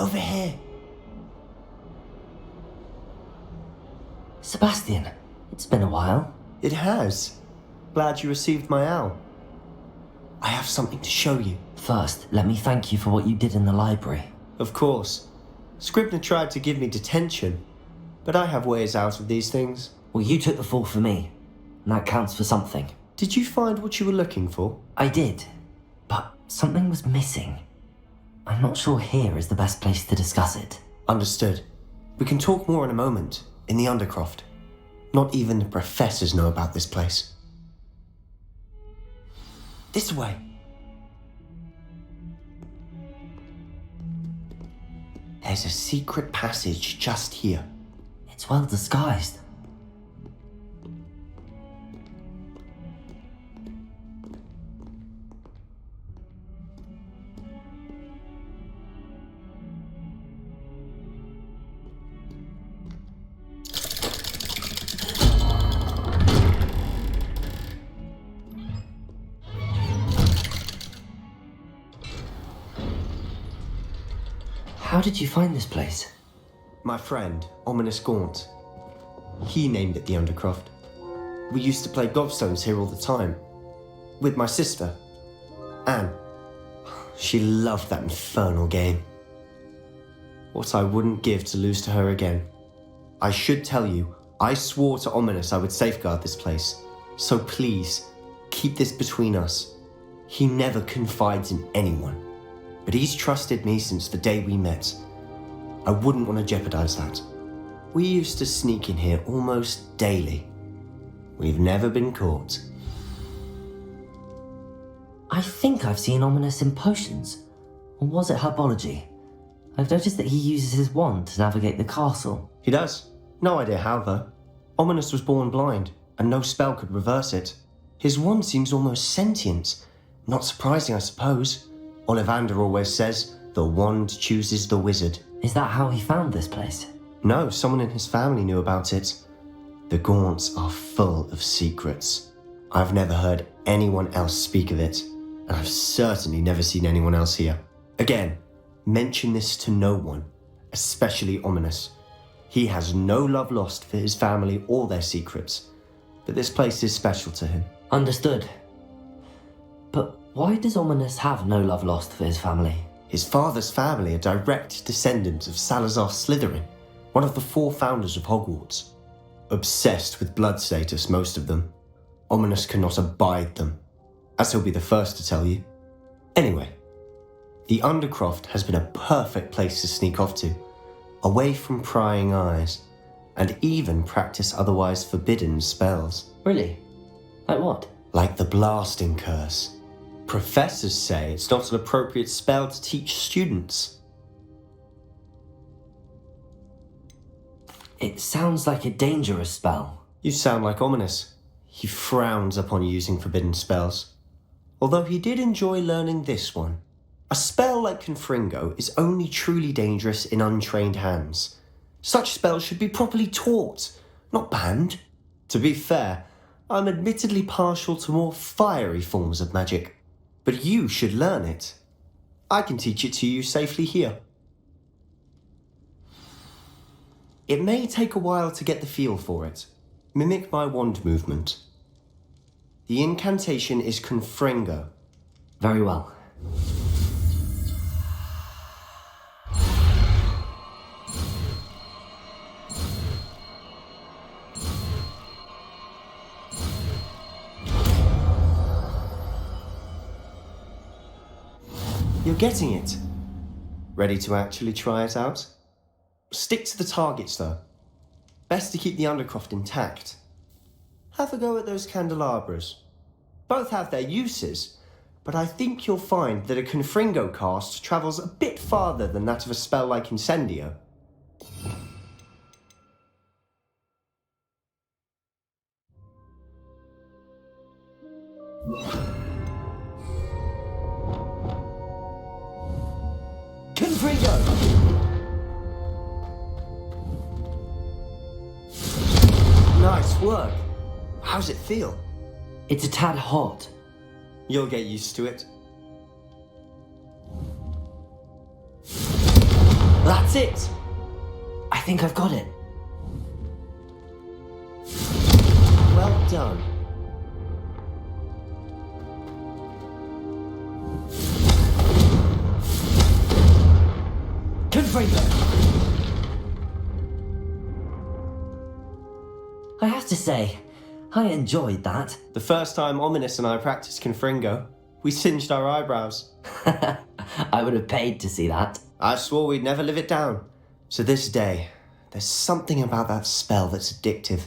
Over here. Sebastian, it's been a while. It has. Glad you received my owl. I have something to show you. First, let me thank you for what you did in the library. Of course. Scribner tried to give me detention, but I have ways out of these things. Well, you took the fall for me, and that counts for something. Did you find what you were looking for? I did, but something was missing. I'm not sure here is the best place to discuss it. Understood. We can talk more in a moment, in the Undercroft. Not even the professors know about this place. This way. There's a secret passage just here. It's well disguised. How did you find this place? My friend, Ominous Gaunt. He named it the Undercroft. We used to play gobstones here all the time. With my sister, Anne. She loved that infernal game. What I wouldn't give to lose to her again. I should tell you, I swore to Ominous I would safeguard this place. So please, keep this between us. He never confides in anyone. But he's trusted me since the day we met. I wouldn't want to jeopardize that. We used to sneak in here almost daily. We've never been caught. I think I've seen Ominous in potions. Or was it herbology? I've noticed that he uses his wand to navigate the castle. He does. No idea how, though. Ominous was born blind, and no spell could reverse it. His wand seems almost sentient. Not surprising, I suppose. Ollivander always says, the wand chooses the wizard. Is that how he found this place? No, someone in his family knew about it. The Gaunts are full of secrets. I've never heard anyone else speak of it, and I've certainly never seen anyone else here. Again, mention this to no one, especially Ominous. He has no love lost for his family or their secrets, but this place is special to him. Understood. But why does Ominous have no love lost for his family? His father's family are direct descendants of Salazar Slytherin, one of the 4 founders of Hogwarts. Obsessed with blood status, most of them. Ominous cannot abide them, as he'll be the first to tell you. Anyway, the Undercroft has been a perfect place to sneak off to, away from prying eyes, and even practice otherwise forbidden spells. Really? Like what? Like the blasting curse. Professors say it's not an appropriate spell to teach students. It sounds like a dangerous spell. You sound like Ominous. He frowns upon using forbidden spells. Although he did enjoy learning this one. A spell like Confringo is only truly dangerous in untrained hands. Such spells should be properly taught, not banned. To be fair, I'm admittedly partial to more fiery forms of magic. But you should learn it. I can teach it to you safely here. It may take a while to get the feel for it. Mimic my wand movement. The incantation is Confringo. Very well. You're getting it. Ready to actually try it out? Stick to the targets, though. Best to keep the Undercroft intact. Have a go at those candelabras. Both have their uses, but I think you'll find that a Confringo cast travels a bit farther than that of a spell like Incendio. Confringo! Nice work. How's it feel? It's a tad hot. You'll get used to it. That's it! I think I've got it. Well done. Confringo! I have to say, I enjoyed that. The first time Ominous and I practiced Confringo, we singed our eyebrows. I would have paid to see that. I swore we'd never live it down. So this day, there's something about that spell that's addictive.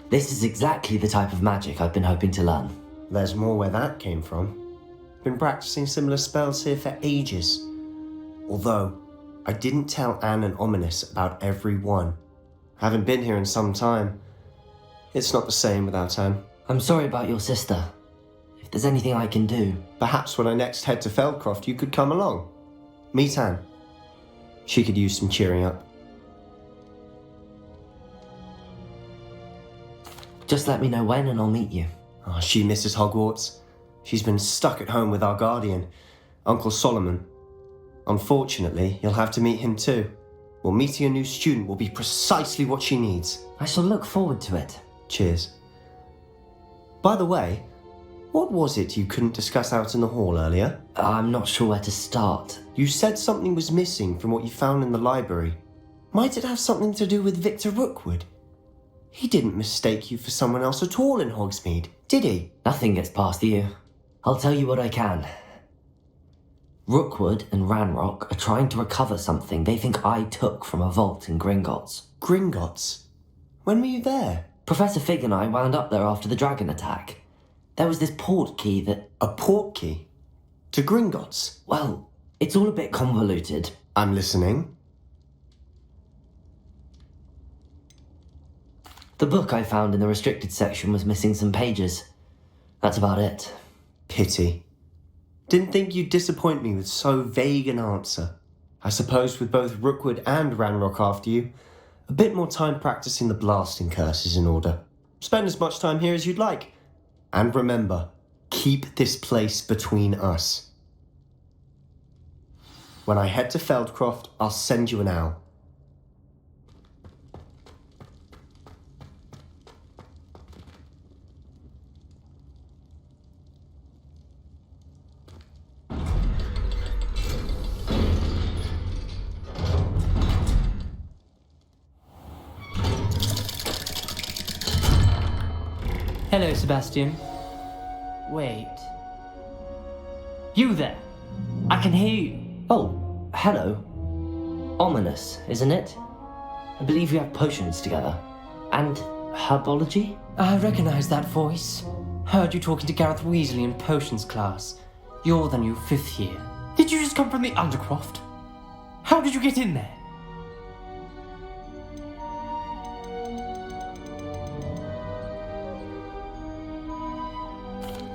This is exactly the type of magic I've been hoping to learn. There's more where that came from. Been practicing similar spells here for ages. Although, I didn't tell Anne and Ominous about every one. Haven't been here in some time. It's not the same without Anne. I'm sorry about your sister. If there's anything I can do... Perhaps when I next head to Feldcroft, you could come along. Meet Anne. She could use some cheering up. Just let me know when and I'll meet you. Oh, she misses Hogwarts. She's been stuck at home with our guardian, Uncle Solomon. Unfortunately, you'll have to meet him too. Well, meeting a new student will be precisely what she needs. I shall look forward to it. Cheers. By the way, what was it you couldn't discuss out in the hall earlier? I'm not sure where to start. You said something was missing from what you found in the library. Might it have something to do with Victor Rookwood? He didn't mistake you for someone else at all in Hogsmeade, did he? Nothing gets past you. I'll tell you what I can. Rookwood and Ranrock are trying to recover something they think I took from a vault in Gringotts. Gringotts? When were you there? Professor Fig and I wound up there after the dragon attack. There was this port key that... A port key? To Gringotts? Well, it's all a bit convoluted. I'm listening. The book I found in the restricted section was missing some pages. That's about it. Pity. Didn't think you'd disappoint me with so vague an answer. I suppose with both Rookwood and Ranrock after you, a bit more time practicing the blasting curse is in order. Spend as much time here as you'd like. And remember, keep this place between us. When I head to Feldcroft, I'll send you an owl. Hello, Sebastian. Wait. You there? I can hear you. Oh, hello. Ominous, isn't it? I believe we have potions together. And herbology? I recognize that voice. Heard you talking to Gareth Weasley in potions class. You're the new 5th year. Did you just come from the Undercroft? How did you get in there?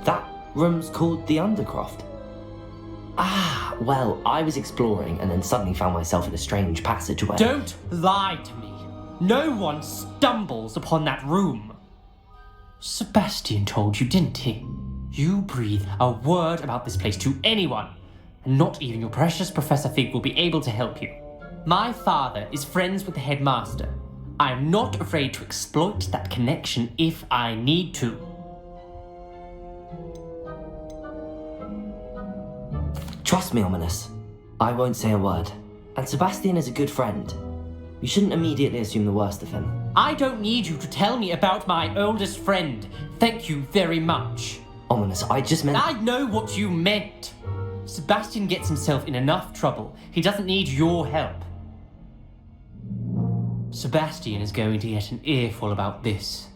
That room's called the Undercroft. Ah, well, I was exploring and then suddenly found myself in a strange passageway. Don't lie to me. No one stumbles upon that room. Sebastian told you, didn't he? You breathe a word about this place to anyone, and not even your precious Professor Fig will be able to help you. My father is friends with the headmaster. I am not afraid to exploit that connection if I need to. Trust me, Ominous. I won't say a word. And Sebastian is a good friend. You shouldn't immediately assume the worst of him. I don't need you to tell me about my oldest friend. Thank you very much. Ominous, I just meant... I know what you meant. Sebastian gets himself in enough trouble. He doesn't need your help. Sebastian is going to get an earful about this.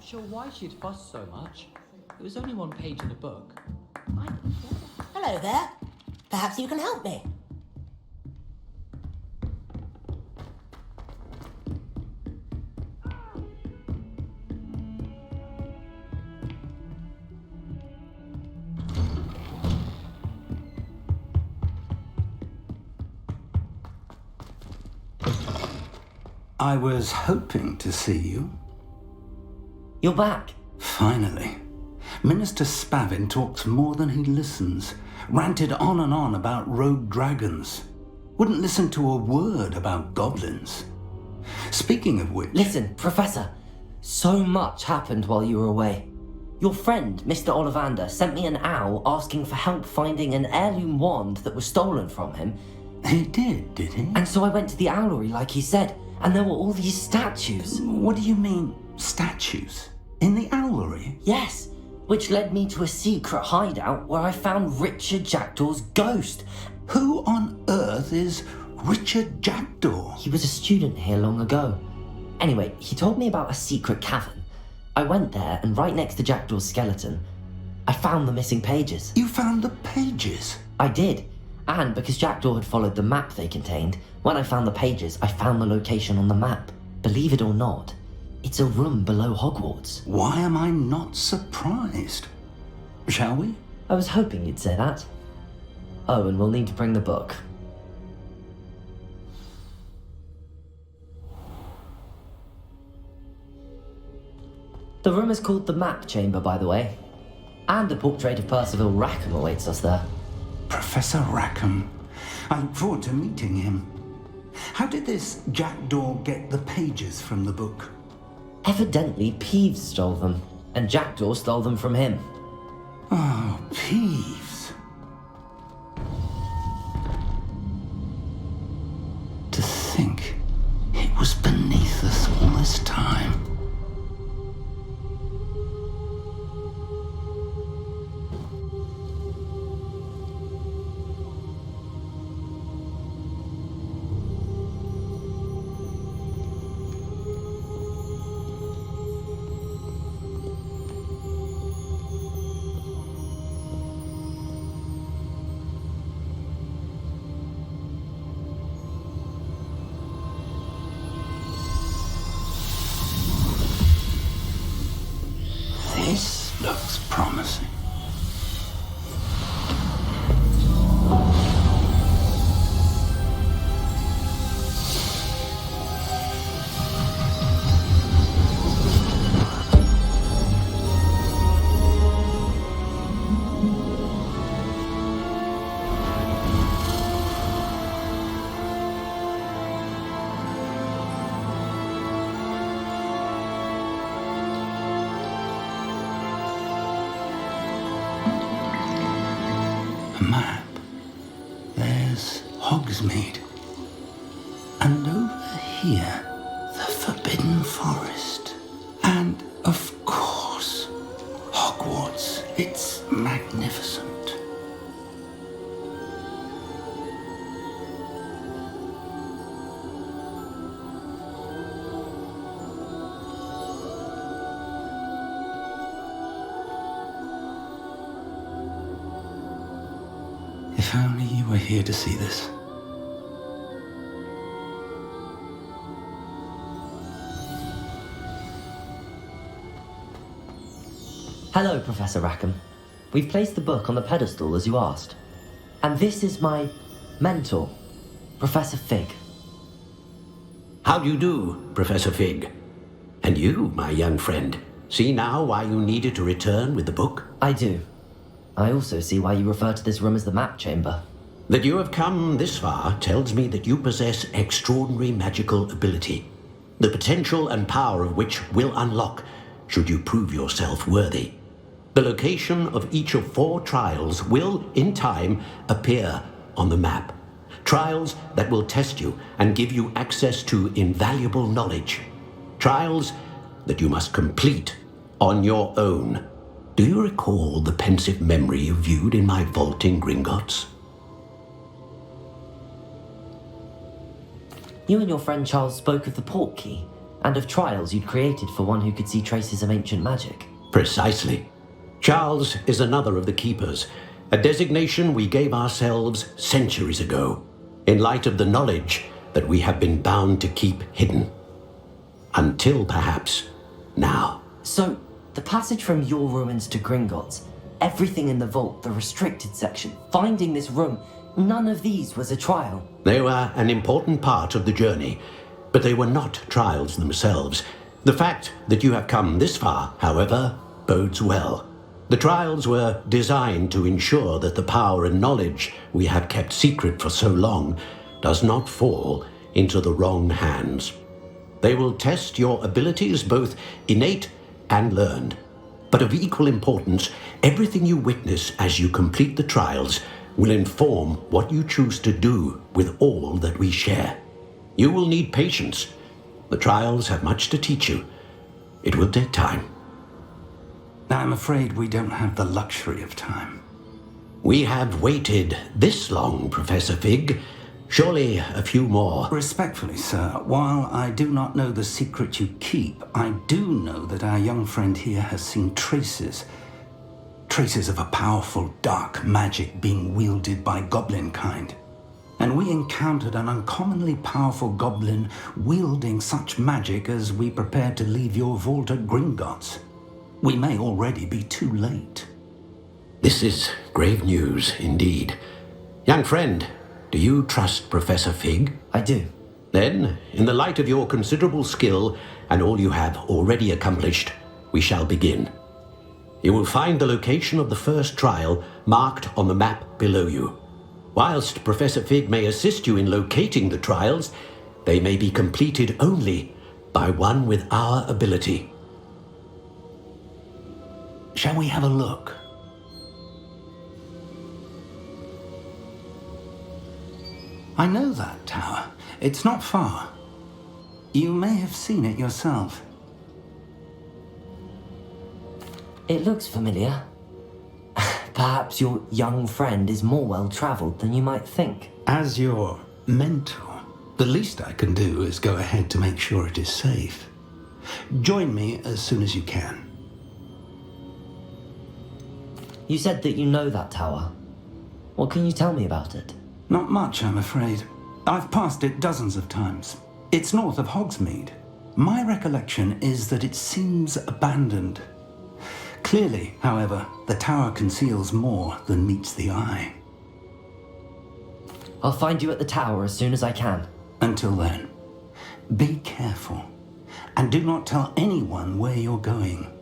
sure why she'd fuss so much. It was only one page in the book. Hello there. Perhaps you can help me. I was hoping to see you. You're back. Finally. Minister Spavin talks more than he listens. Ranted on and on about rogue dragons. Wouldn't listen to a word about goblins. Speaking of which... Listen, Professor. So much happened while you were away. Your friend, Mr. Ollivander, sent me an owl asking for help finding an heirloom wand that was stolen from him. He did he? And so I went to the owlery like he said, and there were all these statues. What do you mean, statues? In the owlery? Yes, which led me to a secret hideout where I found Richard Jackdaw's ghost. Who on earth is Richard Jackdaw? He was a student here long ago. Anyway, he told me about a secret cavern. I went there, and right next to Jackdaw's skeleton, I found the missing pages. You found the pages? I did. And because Jackdaw had followed the map they contained, when I found the pages, I found the location on the map. Believe it or not, it's a room below Hogwarts. Why am I not surprised? Shall we? I was hoping you'd say that. Oh, and we'll need to bring the book. The room is called the Map Chamber, by the way. And a portrait of Percival Rackham awaits us there. Professor Rackham. I look forward to meeting him. How did this Jackdaw get the pages from the book? Evidently, Peeves stole them, and Jackdaw stole them from him. Oh, Peeves. To think it was beneath us all this time. This looks promising. A map. There's Hogsmeade. And over here, the Forbidden Forest. And, of course, Hogwarts. It's magnificent. If only you were here to see this. Hello, Professor Rackham. We've placed the book on the pedestal as you asked. And this is my mentor, Professor Fig. How do you do, Professor Fig? And you, my young friend, see now why you needed to return with the book? I do. I also see why you refer to this room as the Map Chamber. That you have come this far tells me that you possess extraordinary magical ability, the potential and power of which will unlock should you prove yourself worthy. The location of each of 4 trials will, in time, appear on the map. Trials that will test you and give you access to invaluable knowledge. Trials that you must complete on your own. Do you recall the pensive memory you viewed in my vault in Gringotts? You and your friend Charles spoke of the port key. And of trials you'd created for one who could see traces of ancient magic. Precisely. Charles is another of the Keepers, a designation we gave ourselves centuries ago, in light of the knowledge that we have been bound to keep hidden. Until perhaps now. So, the passage from your ruins to Gringotts, everything in the vault, the restricted section, finding this room, none of these was a trial. They were an important part of the journey, but they were not trials themselves. The fact that you have come this far, however, bodes well. The trials were designed to ensure that the power and knowledge we have kept secret for so long does not fall into the wrong hands. They will test your abilities, both innate and learned. But of equal importance, everything you witness as you complete the trials will inform what you choose to do with all that we share. You will need patience. The trials have much to teach you. It will take time. I'm afraid we don't have the luxury of time. We have waited this long, Professor Fig. Surely a few more. Respectfully, sir, while I do not know the secret you keep, I do know that our young friend here has seen traces of a powerful dark magic being wielded by goblin kind. And we encountered an uncommonly powerful goblin wielding such magic as we prepared to leave your vault at Gringotts. We may already be too late. This is grave news indeed. Young friend, do you trust Professor Fig? I do. Then, in the light of your considerable skill and all you have already accomplished, we shall begin. You will find the location of the first trial marked on the map below you. Whilst Professor Fig may assist you in locating the trials, they may be completed only by one with our ability. Shall we have a look? I know that tower. It's not far. You may have seen it yourself. It looks familiar. Perhaps your young friend is more well-traveled than you might think. As your mentor, the least I can do is go ahead to make sure it is safe. Join me as soon as you can. You said that you know that tower. What can you tell me about it? Not much, I'm afraid. I've passed it dozens of times. It's north of Hogsmeade. My recollection is that it seems abandoned. Clearly, however, the tower conceals more than meets the eye. I'll find you at the tower as soon as I can. Until then, be careful, and do not tell anyone where you're going.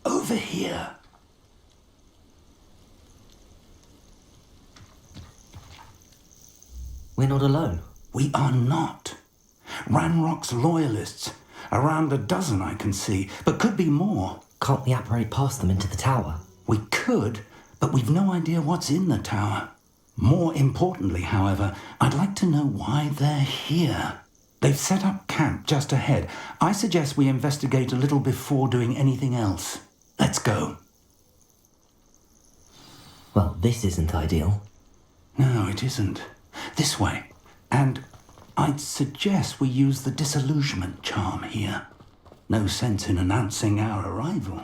Over here. We're not alone. We are not. Ranrock's loyalists. Around a dozen I can see, but could be more. Can't we apparate past them into the tower? We could, but we've no idea what's in the tower. More importantly, however, I'd like to know why they're here. They've set up camp just ahead. I suggest we investigate a little before doing anything else. Let's go. Well, this isn't ideal. No, it isn't. This way. And I'd suggest we use the disillusionment charm here. No sense in announcing our arrival.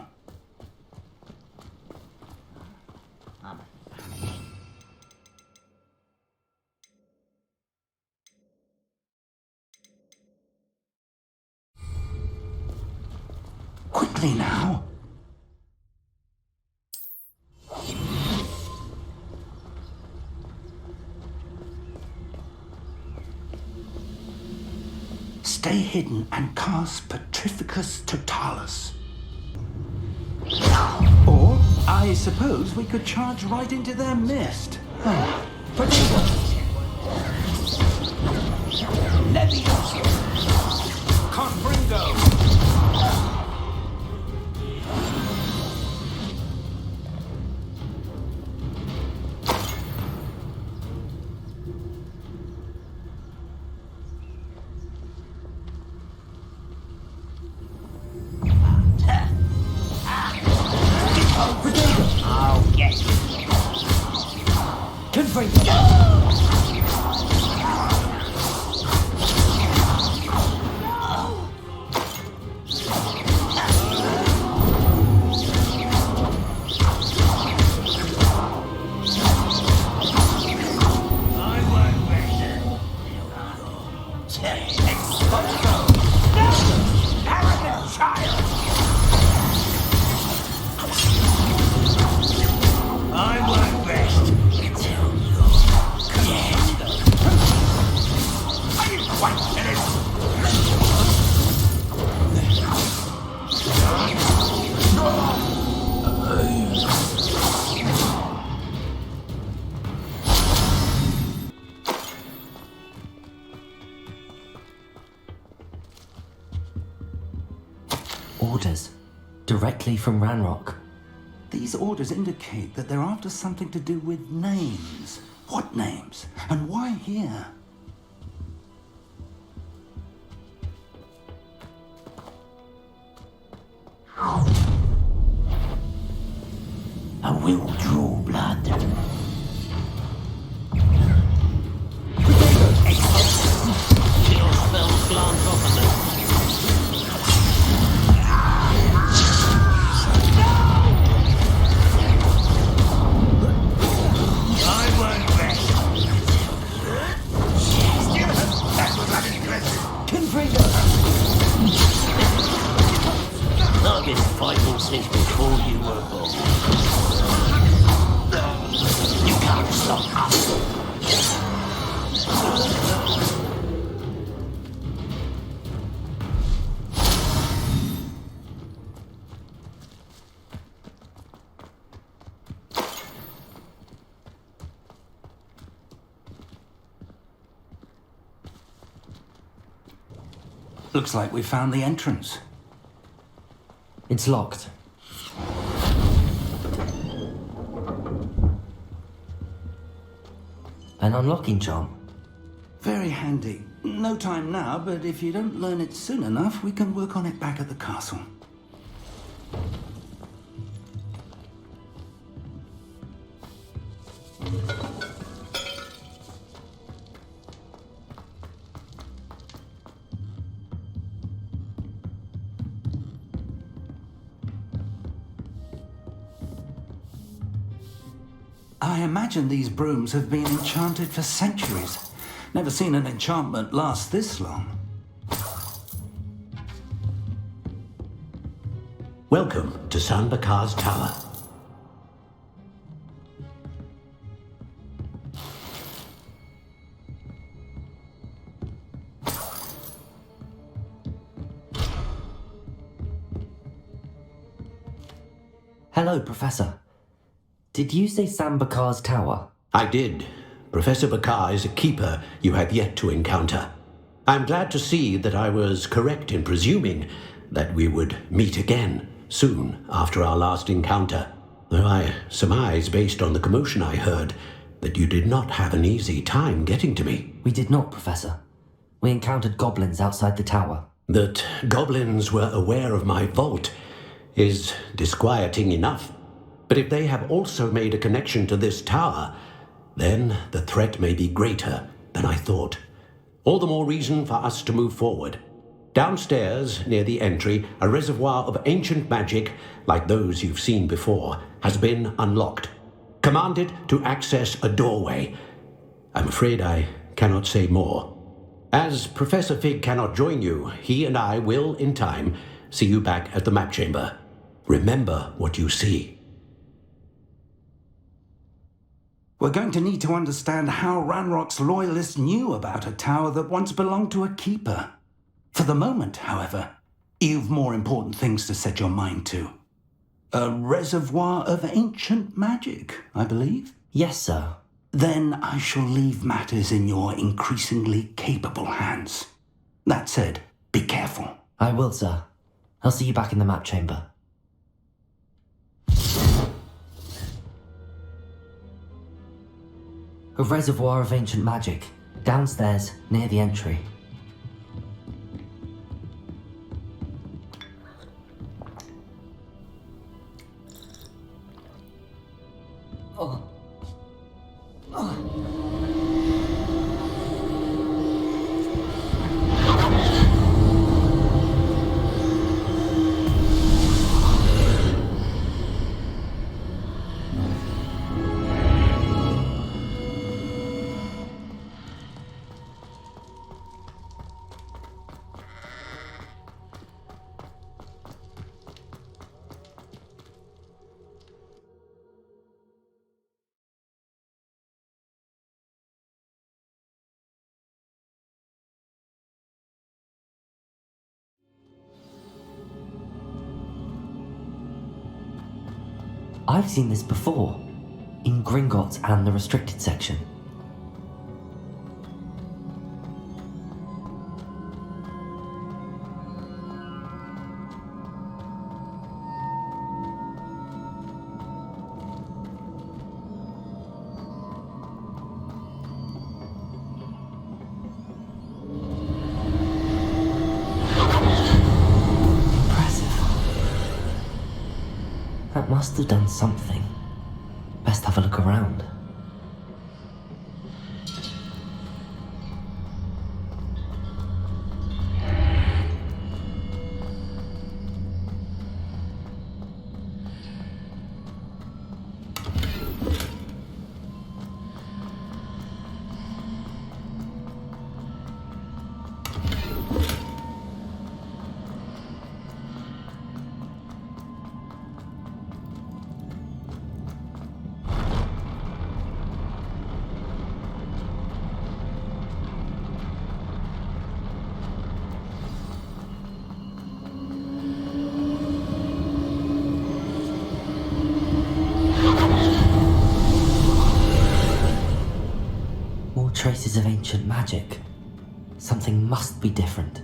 Quickly now. Stay hidden and cast Petrificus Totalis. Or, I suppose we could charge right into their mist. Leviosa! Confringo! I'll get you. Orders. Directly from Ranrock. These orders indicate that they're after something to do with names. What names? And why here? I will draw blood. Your spells glance off of them. I've been fighting since before you were born. You can't stop us. Looks like we found the entrance. It's locked. An unlocking charm. Very handy. No time now, but if you don't learn it soon enough, we can work on it back at the castle. I imagine these brooms have been enchanted for centuries. Never seen an enchantment last this long. Welcome to San Bakar's Tower. Hello, Professor. Did you say Sam Bakar's tower? I did. Professor Bakar is a keeper you have yet to encounter. I'm glad to see that I was correct in presuming that we would meet again soon after our last encounter. Though I surmise, based on the commotion I heard, that you did not have an easy time getting to me. We did not, Professor. We encountered goblins outside the tower. That goblins were aware of my vault is disquieting enough. But if they have also made a connection to this tower, then the threat may be greater than I thought. All the more reason for us to move forward. Downstairs, near the entry, a reservoir of ancient magic, like those you've seen before, has been unlocked. Command it to access a doorway. I'm afraid I cannot say more. As Professor Fig cannot join you, he and I will, in time, see you back at the map chamber. Remember what you see. We're going to need to understand how Ranrock's loyalists knew about a tower that once belonged to a keeper. For the moment, however, you've more important things to set your mind to. A reservoir of ancient magic, I believe? Yes, sir. Then I shall leave matters in your increasingly capable hands. That said, be careful. I will, sir. I'll see you back in the map chamber. A reservoir of ancient magic, downstairs near the entry. I've seen this before, in Gringotts and the restricted section. That must have done something. Best have a look around. Traces of ancient magic. Something must be different.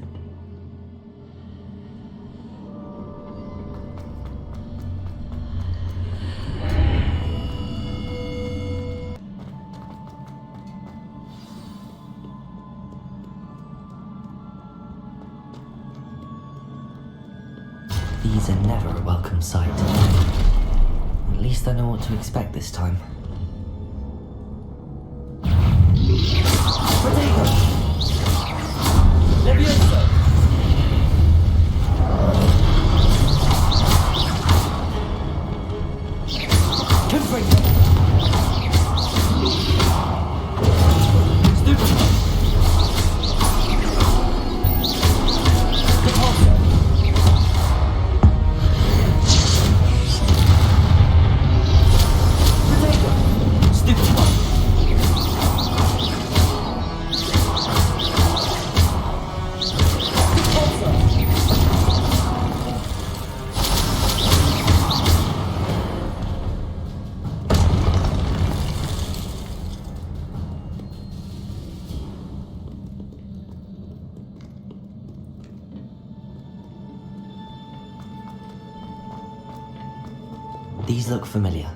These are never a welcome sight. At least I know what to expect this time. These look familiar.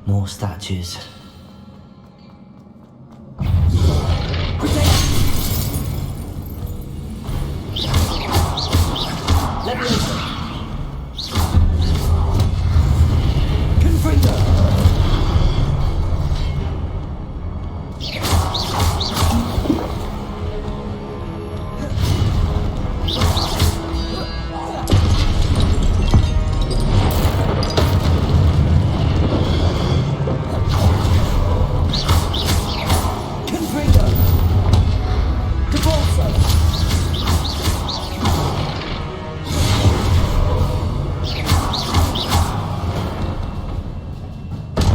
More statues.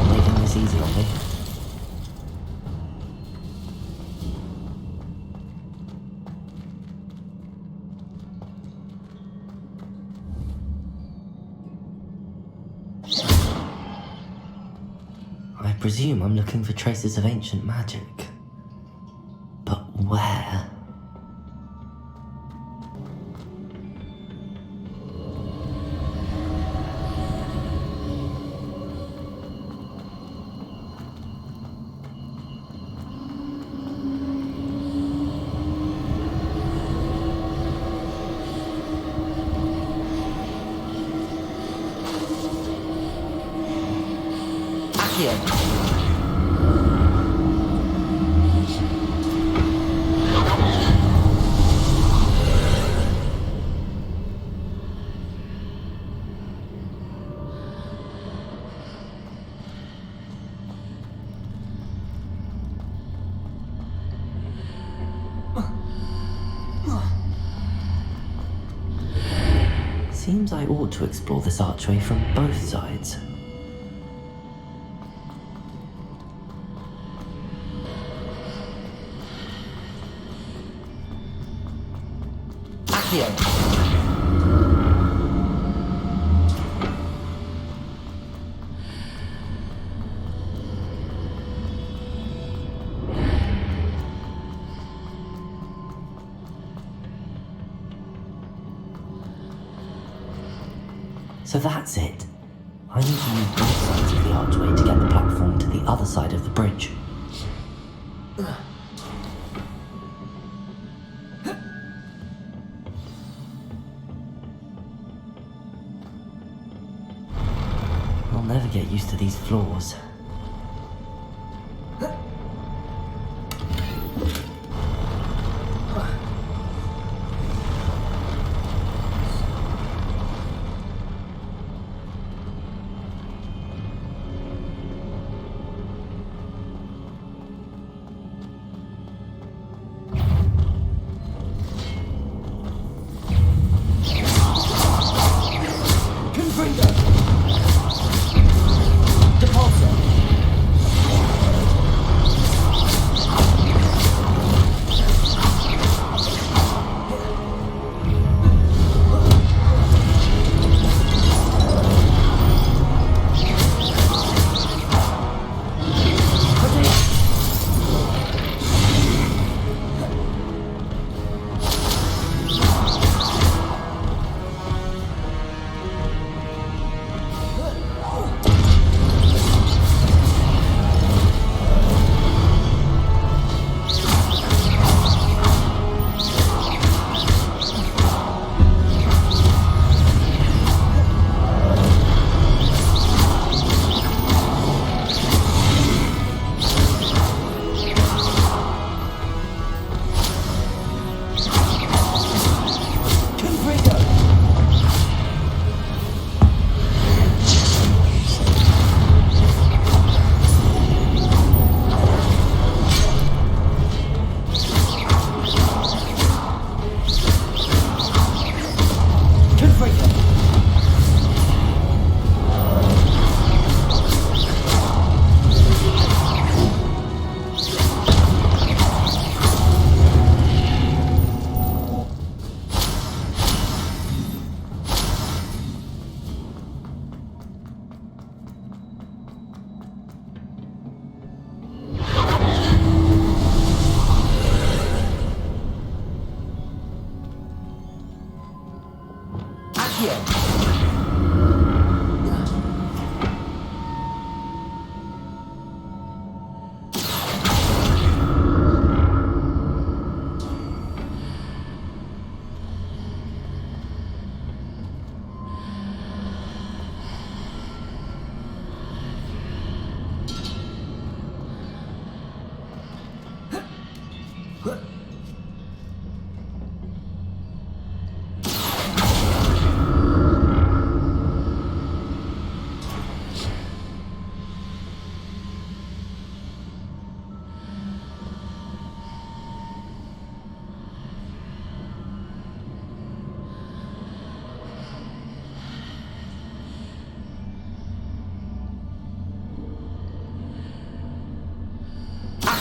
Making this easy on me. I presume I'm looking for traces of ancient magic. But where? Accio. Seems I ought to explore this archway from both sides. Accio. So that's it. I need to use both sides of the archway to get the platform to the other side of the bridge. I'll never get used to these floors. Deposit.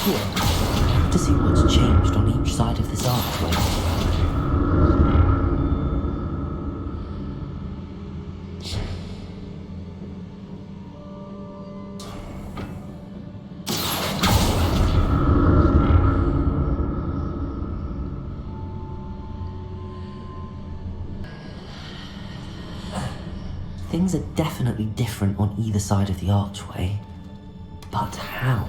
To see what's changed on each side of this archway. Things are definitely different on either side of the archway. But how?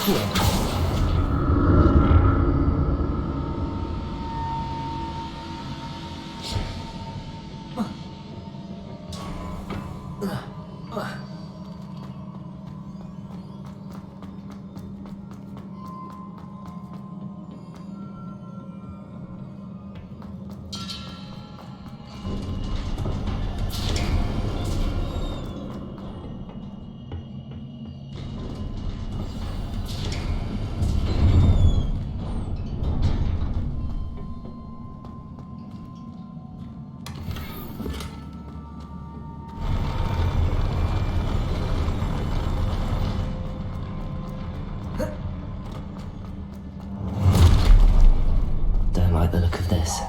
Accio! Don't like the look of this.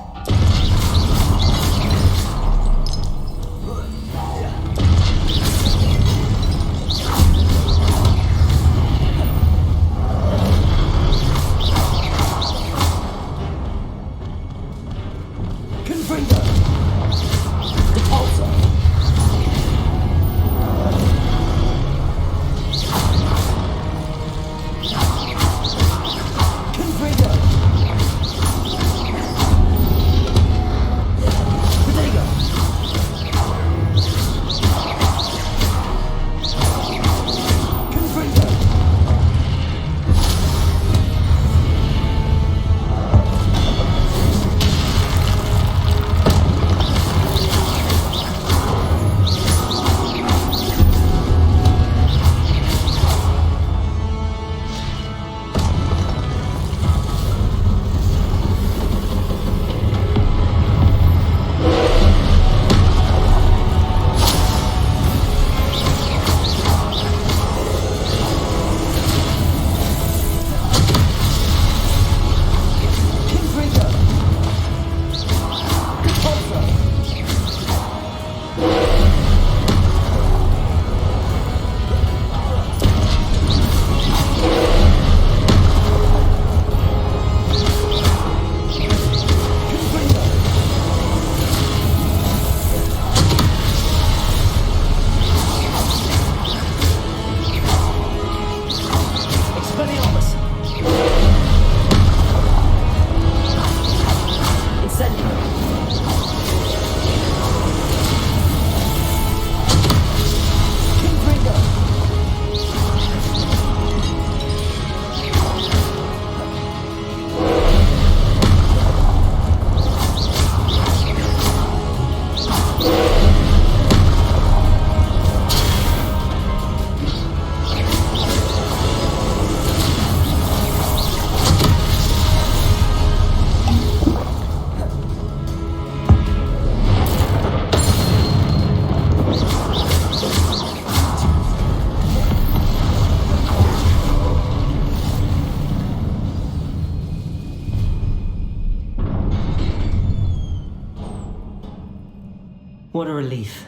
What a relief.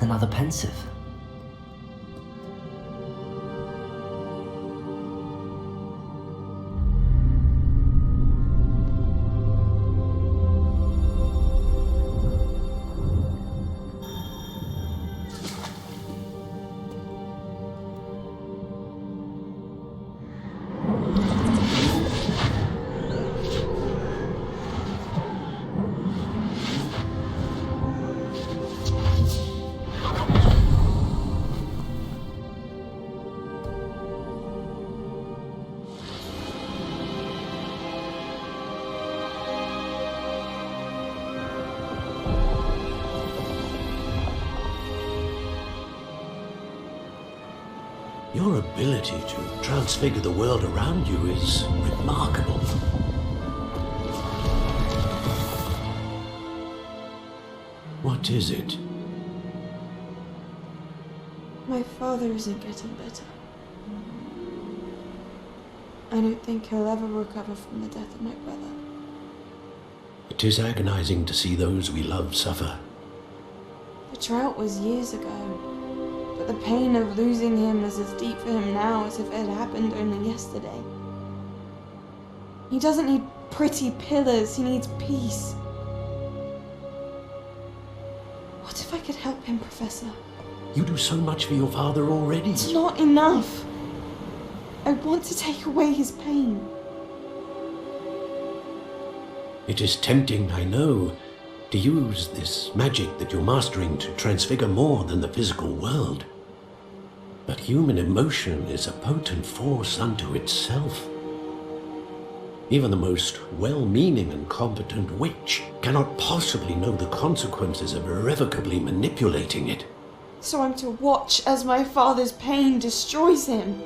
another pensive. Your ability to transfigure the world around you is remarkable. What is it? My father isn't getting better. I don't think he'll ever recover from the death of my brother. It is agonizing to see those we love suffer. The drought was years ago, but the pain of losing him is as deep for him now as if it had happened only yesterday. He doesn't need pretty pillars, he needs peace. What if I could help him, Professor? You do so much for your father already. It's not enough. I want to take away his pain. It is tempting, I know, to use this magic that you're mastering to transfigure more than the physical world. But human emotion is a potent force unto itself. Even the most well-meaning and competent witch cannot possibly know the consequences of irrevocably manipulating it. So I'm to watch as my father's pain destroys him.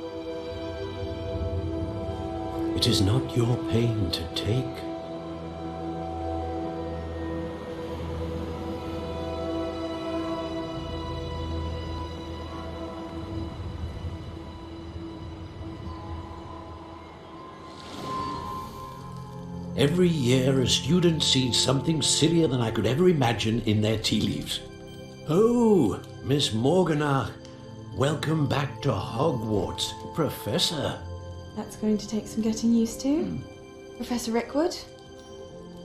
It is not your pain to take. Every year, a student sees something sillier than I could ever imagine in their tea leaves. Oh, Miss Morganach, welcome back to Hogwarts, Professor. That's going to take some getting used to. Professor Rickwood?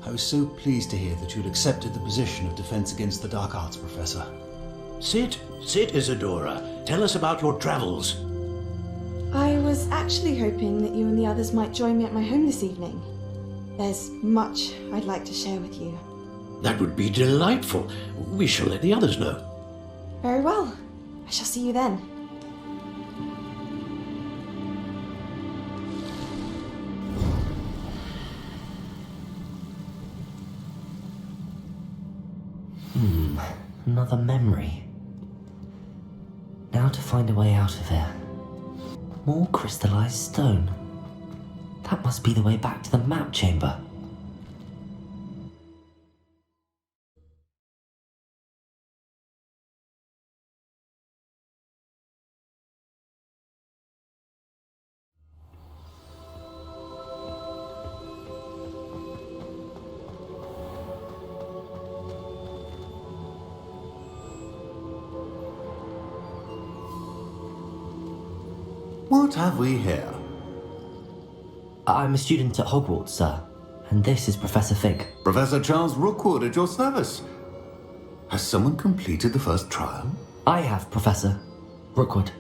I was so pleased to hear that you'd accepted the position of Defense Against the Dark Arts, Professor. Sit, Isadora. Tell us about your travels. I was actually hoping that you and the others might join me at my home this evening. There's much I'd like to share with you. That would be delightful. We shall let the others know. Very well. I shall see you then. Another memory. Now to find a way out of here. More crystallized stone. That must be the way back to the map chamber. What have we here? I'm a student at Hogwarts, sir, and this is Professor Fig. Professor Charles Rookwood at your service. Has someone completed the first trial? I have, Professor Rookwood.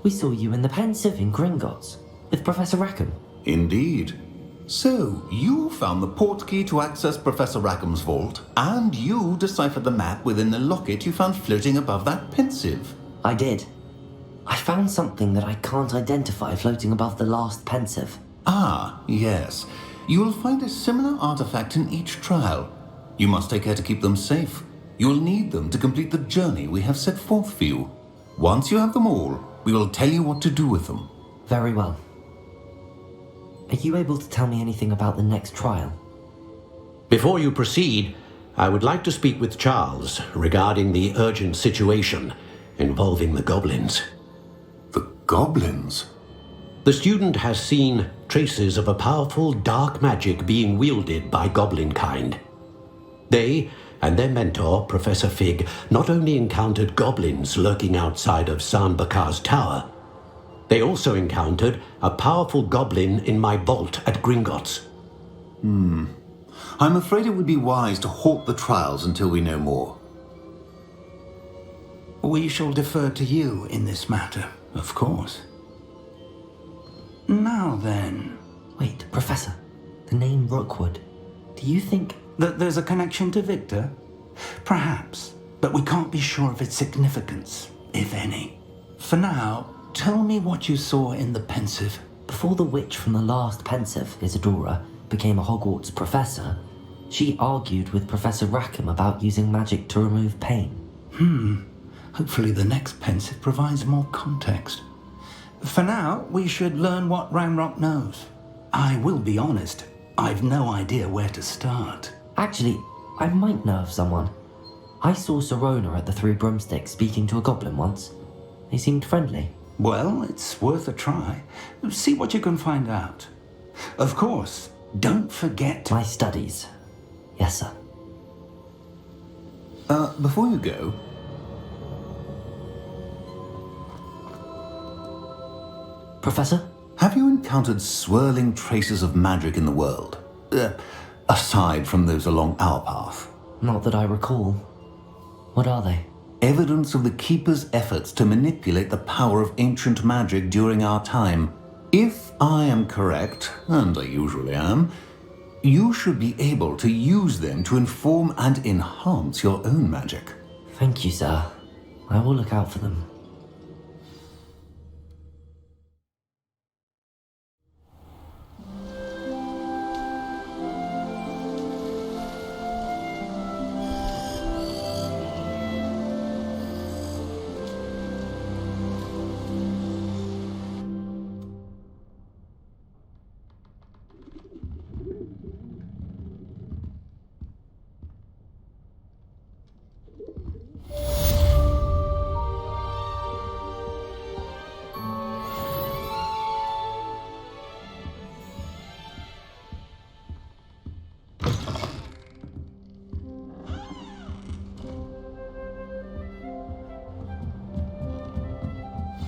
We saw you in the Pensive in Gringotts with Professor Rackham. Indeed. So, you found the portkey to access Professor Rackham's vault, and you deciphered the map within the locket you found floating above that pensive. I did. I found something that I can't identify floating above the last pensive. Ah, yes. You will find a similar artifact in each trial. You must take care to keep them safe. You will need them to complete the journey we have set forth for you. Once you have them all, we will tell you what to do with them. Very well. Are you able to tell me anything about the next trial? Before you proceed, I would like to speak with Charles regarding the urgent situation involving the goblins. The goblins? The student has seen traces of a powerful dark magic being wielded by goblin kind. They and their mentor, Professor Fig, not only encountered goblins lurking outside of Sanbakar's tower, they also encountered a powerful goblin in my vault at Gringotts. I'm afraid it would be wise to halt the trials until we know more. We shall defer to you in this matter, of course. Now then... Wait, Professor. The name Rookwood. Do you think... that there's a connection to Victor? Perhaps, but we can't be sure of its significance, if any. For now, tell me what you saw in the pensive. Before the witch from the last pensive, Isadora, became a Hogwarts professor, she argued with Professor Rackham about using magic to remove pain. Hopefully the next pensive provides more context. For now, we should learn what Ranrock knows. I will be honest, I've no idea where to start. Actually, I might know of someone. I saw Sirona at the Three Broomsticks speaking to a goblin once. They seemed friendly. Well, it's worth a try. See what you can find out. Of course, don't forget... My studies. Yes, sir. Before you go... Professor? Have you encountered swirling traces of magic in the world? Aside from those along our path? Not that I recall. What are they? Evidence of the Keeper's efforts to manipulate the power of ancient magic during our time. If I am correct, and I usually am, you should be able to use them to inform and enhance your own magic. Thank you, sir. I will look out for them.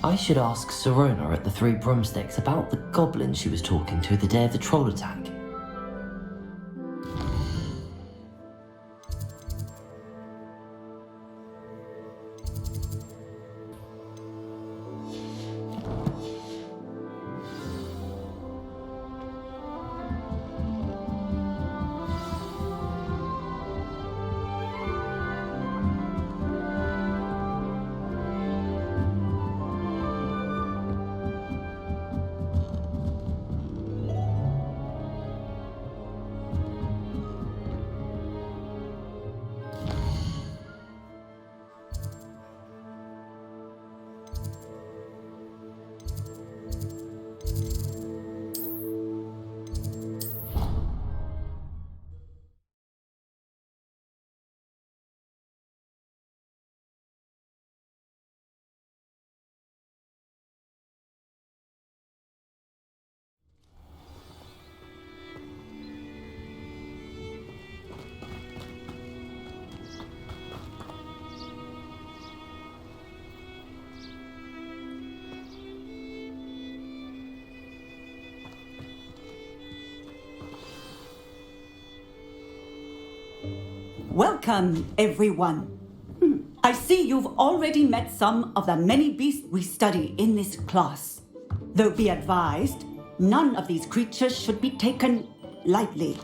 I should ask Sirona at the Three Broomsticks about the goblin she was talking to the day of the troll attack. Welcome, everyone. I see you've already met some of the many beasts we study in this class. Though be advised, none of these creatures should be taken lightly.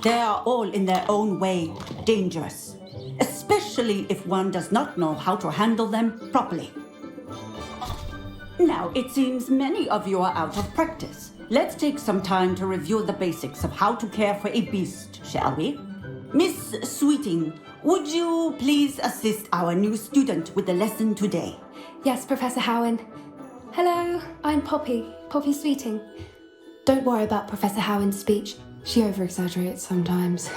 They are all in their own way dangerous, especially if one does not know how to handle them properly. Now, it seems many of you are out of practice. Let's take some time to review the basics of how to care for a beast, shall we? Miss Sweeting, would you please assist our new student with the lesson today? Yes, Professor Howen. Hello, I'm Poppy Sweeting. Don't worry about Professor Howen's speech. She over-exaggerates sometimes.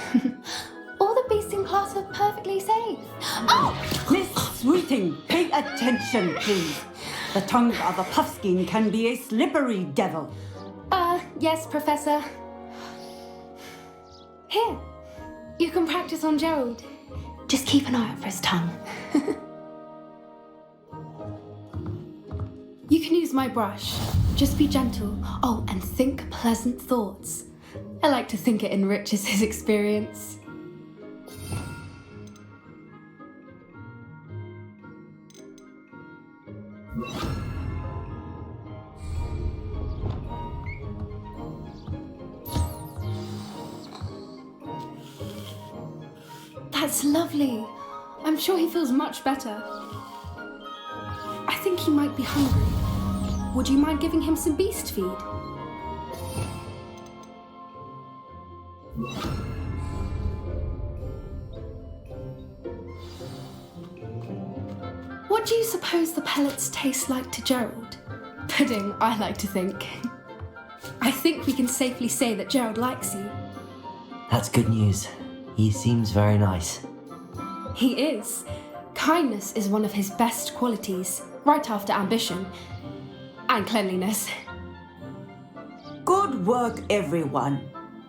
All the beasts in class are perfectly safe. Oh! Miss Sweeting, pay attention, please. The tongue of a puffskein can be a slippery devil. Yes, Professor. Here, you can practice on Gerald. Just keep an eye out for his tongue. You can use my brush. Just be gentle. Oh, and think pleasant thoughts. I like to think it enriches his experience. That's lovely. I'm sure he feels much better. I think he might be hungry. Would you mind giving him some beast feed? What do you suppose the pellets taste like to Gerald? Pudding, I like to think. I think we can safely say that Gerald likes you. That's good news. He seems very nice. He is. Kindness is one of his best qualities, right after ambition. And cleanliness. Good work, everyone.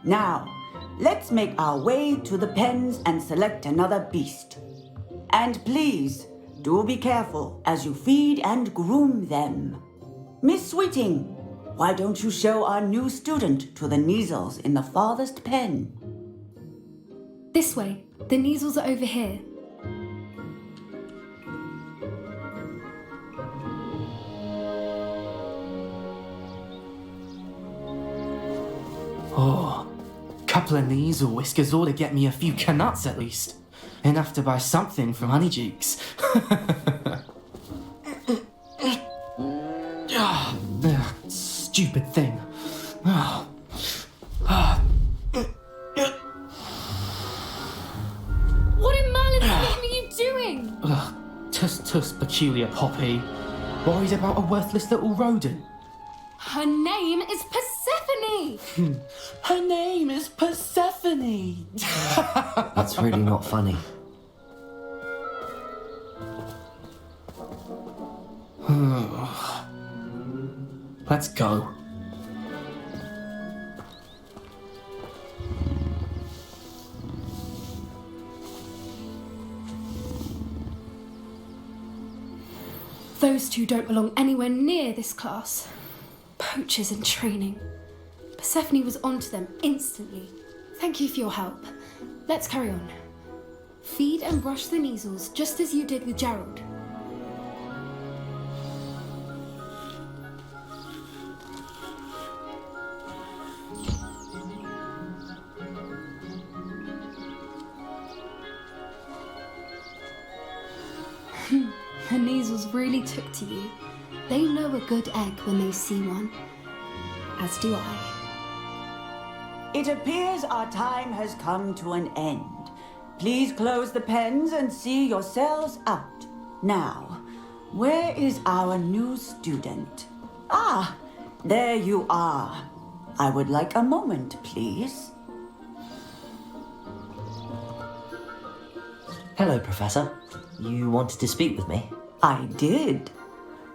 Now, let's make our way to the pens and select another beast. And please, do be careful as you feed and groom them. Miss Sweeting, why don't you show our new student to the Neasels in the farthest pen? This way. The Neasels are over here. Oh, couple of Neasel whiskers ought to get me a few canuts at least. Enough to buy something from Honeycheeks. Stupid thing. What in Merlin's name are you doing? Tuss, peculiar Poppy. Worried about a worthless little rodent. Her name is Persephone! Her name is Persephone! That's really not funny. Let's go. Those two don't belong anywhere near this class. Poachers in training. Persephone was onto them instantly. Thank you for your help. Let's carry on. Feed and brush the Neasels just as you did with Gerald. The Neasels really took to you. They know a good egg when they see one. As do I. It appears our time has come to an end. Please close the pens and see yourselves out. Now, where is our new student? Ah, there you are. I would like a moment, please. Hello, Professor. You wanted to speak with me? I did.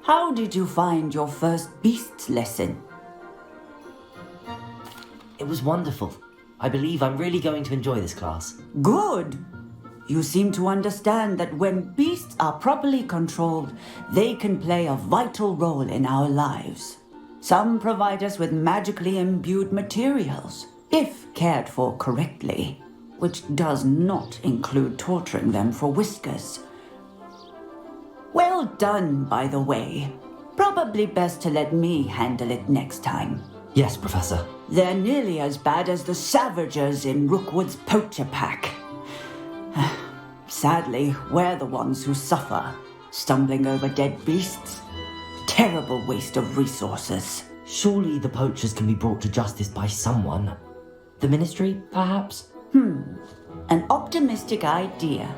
How did you find your first beasts lesson? It was wonderful. I believe I'm really going to enjoy this class. Good. You seem to understand that when beasts are properly controlled, they can play a vital role in our lives. Some provide us with magically imbued materials, if cared for correctly, which does not include torturing them for whiskers. Well done, by the way. Probably best to let me handle it next time. Yes, Professor. They're nearly as bad as the Savagers in Rookwood's poacher pack. Sadly, we're the ones who suffer, stumbling over dead beasts. Terrible waste of resources. Surely the poachers can be brought to justice by someone. The Ministry, perhaps? An optimistic idea.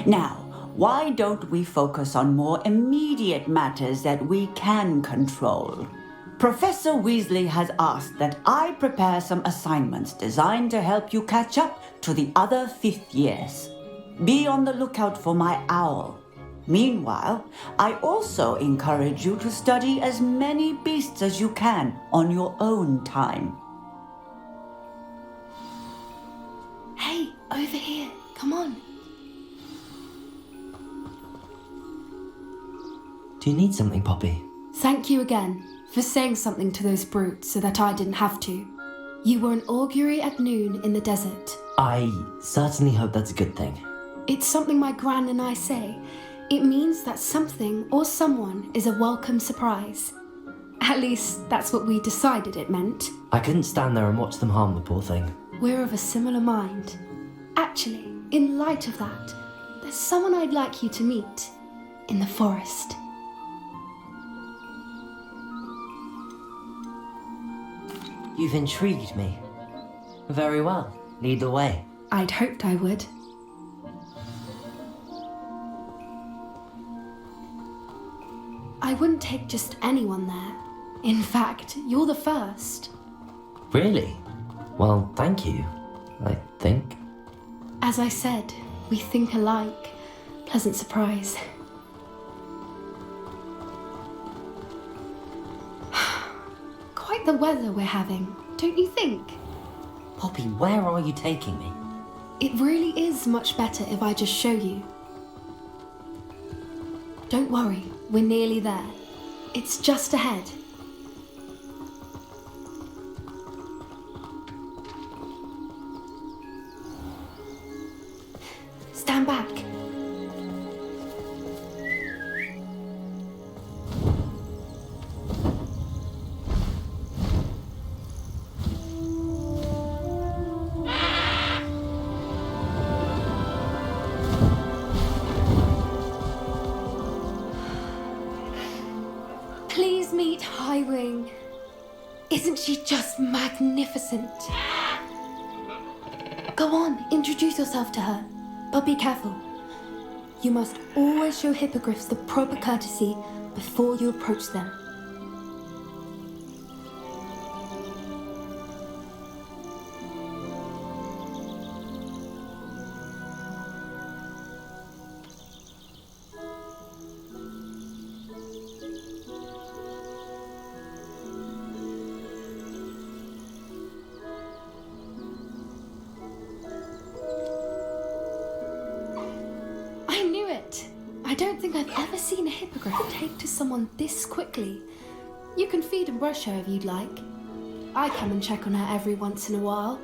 Now, why don't we focus on more immediate matters that we can control? Professor Weasley has asked that I prepare some assignments designed to help you catch up to the other 5th years. Be on the lookout for my owl. Meanwhile, I also encourage you to study as many beasts as you can on your own time. Hey, over here. Come on. Do you need something, Poppy? Thank you again for saying something to those brutes so that I didn't have to. You were an augury at noon in the desert. I certainly hope that's a good thing. It's something my gran and I say. It means that something or someone is a welcome surprise. At least, that's what we decided it meant. I couldn't stand there and watch them harm the poor thing. We're of a similar mind. Actually, in light of that, there's someone I'd like you to meet in the forest. You've intrigued me. Very well. Lead the way. I'd hoped I would. I wouldn't take just anyone there. In fact, you're the first. Really? Well, thank you, I think. As I said, we think alike. Pleasant surprise. Quite the weather we're having, don't you think? Poppy, where are you taking me? It really is much better if I just show you. Don't worry, we're nearly there. It's just ahead. Stand back. Please meet Highwing. Isn't she just magnificent? Go on, introduce yourself to her. But be careful. You must always show hippogriffs the proper courtesy before you approach them. I don't think I've ever seen a hippogriff take to someone this quickly. You can feed and brush her if you'd like. I come and check on her every once in a while.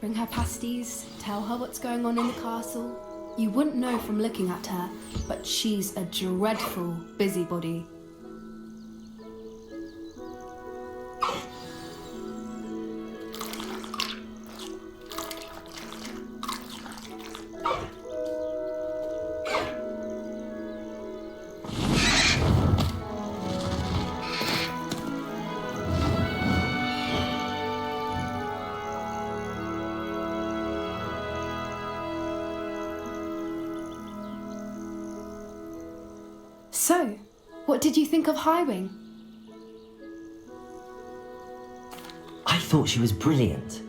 Bring her pasties, tell her what's going on in the castle. You wouldn't know from looking at her, but she's a dreadful busybody. So, what did you think of Highwing? I thought she was brilliant.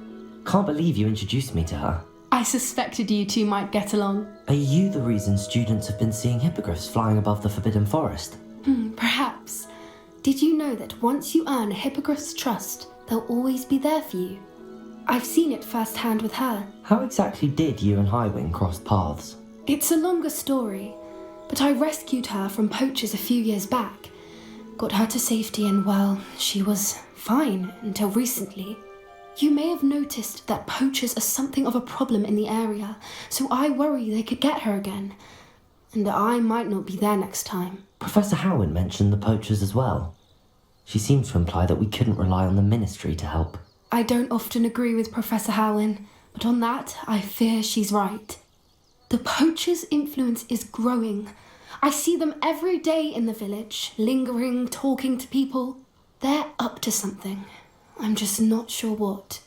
Can't believe you introduced me to her. I suspected you two might get along. Are you the reason students have been seeing hippogriffs flying above the Forbidden Forest? Perhaps. Did you know that once you earn a hippogriff's trust, they'll always be there for you? I've seen it firsthand with her. How exactly did you and Highwing cross paths? It's a longer story, but I rescued her from poachers a few years back. Got her to safety and, well, she was fine until recently. You may have noticed that poachers are something of a problem in the area, so I worry they could get her again. And I might not be there next time. Professor Howard mentioned the poachers as well. She seems to imply that we couldn't rely on the Ministry to help. I don't often agree with Professor Howin, but on that, I fear she's right. The poachers' influence is growing. I see them every day in the village, lingering, talking to people. They're up to something. I'm just not sure what.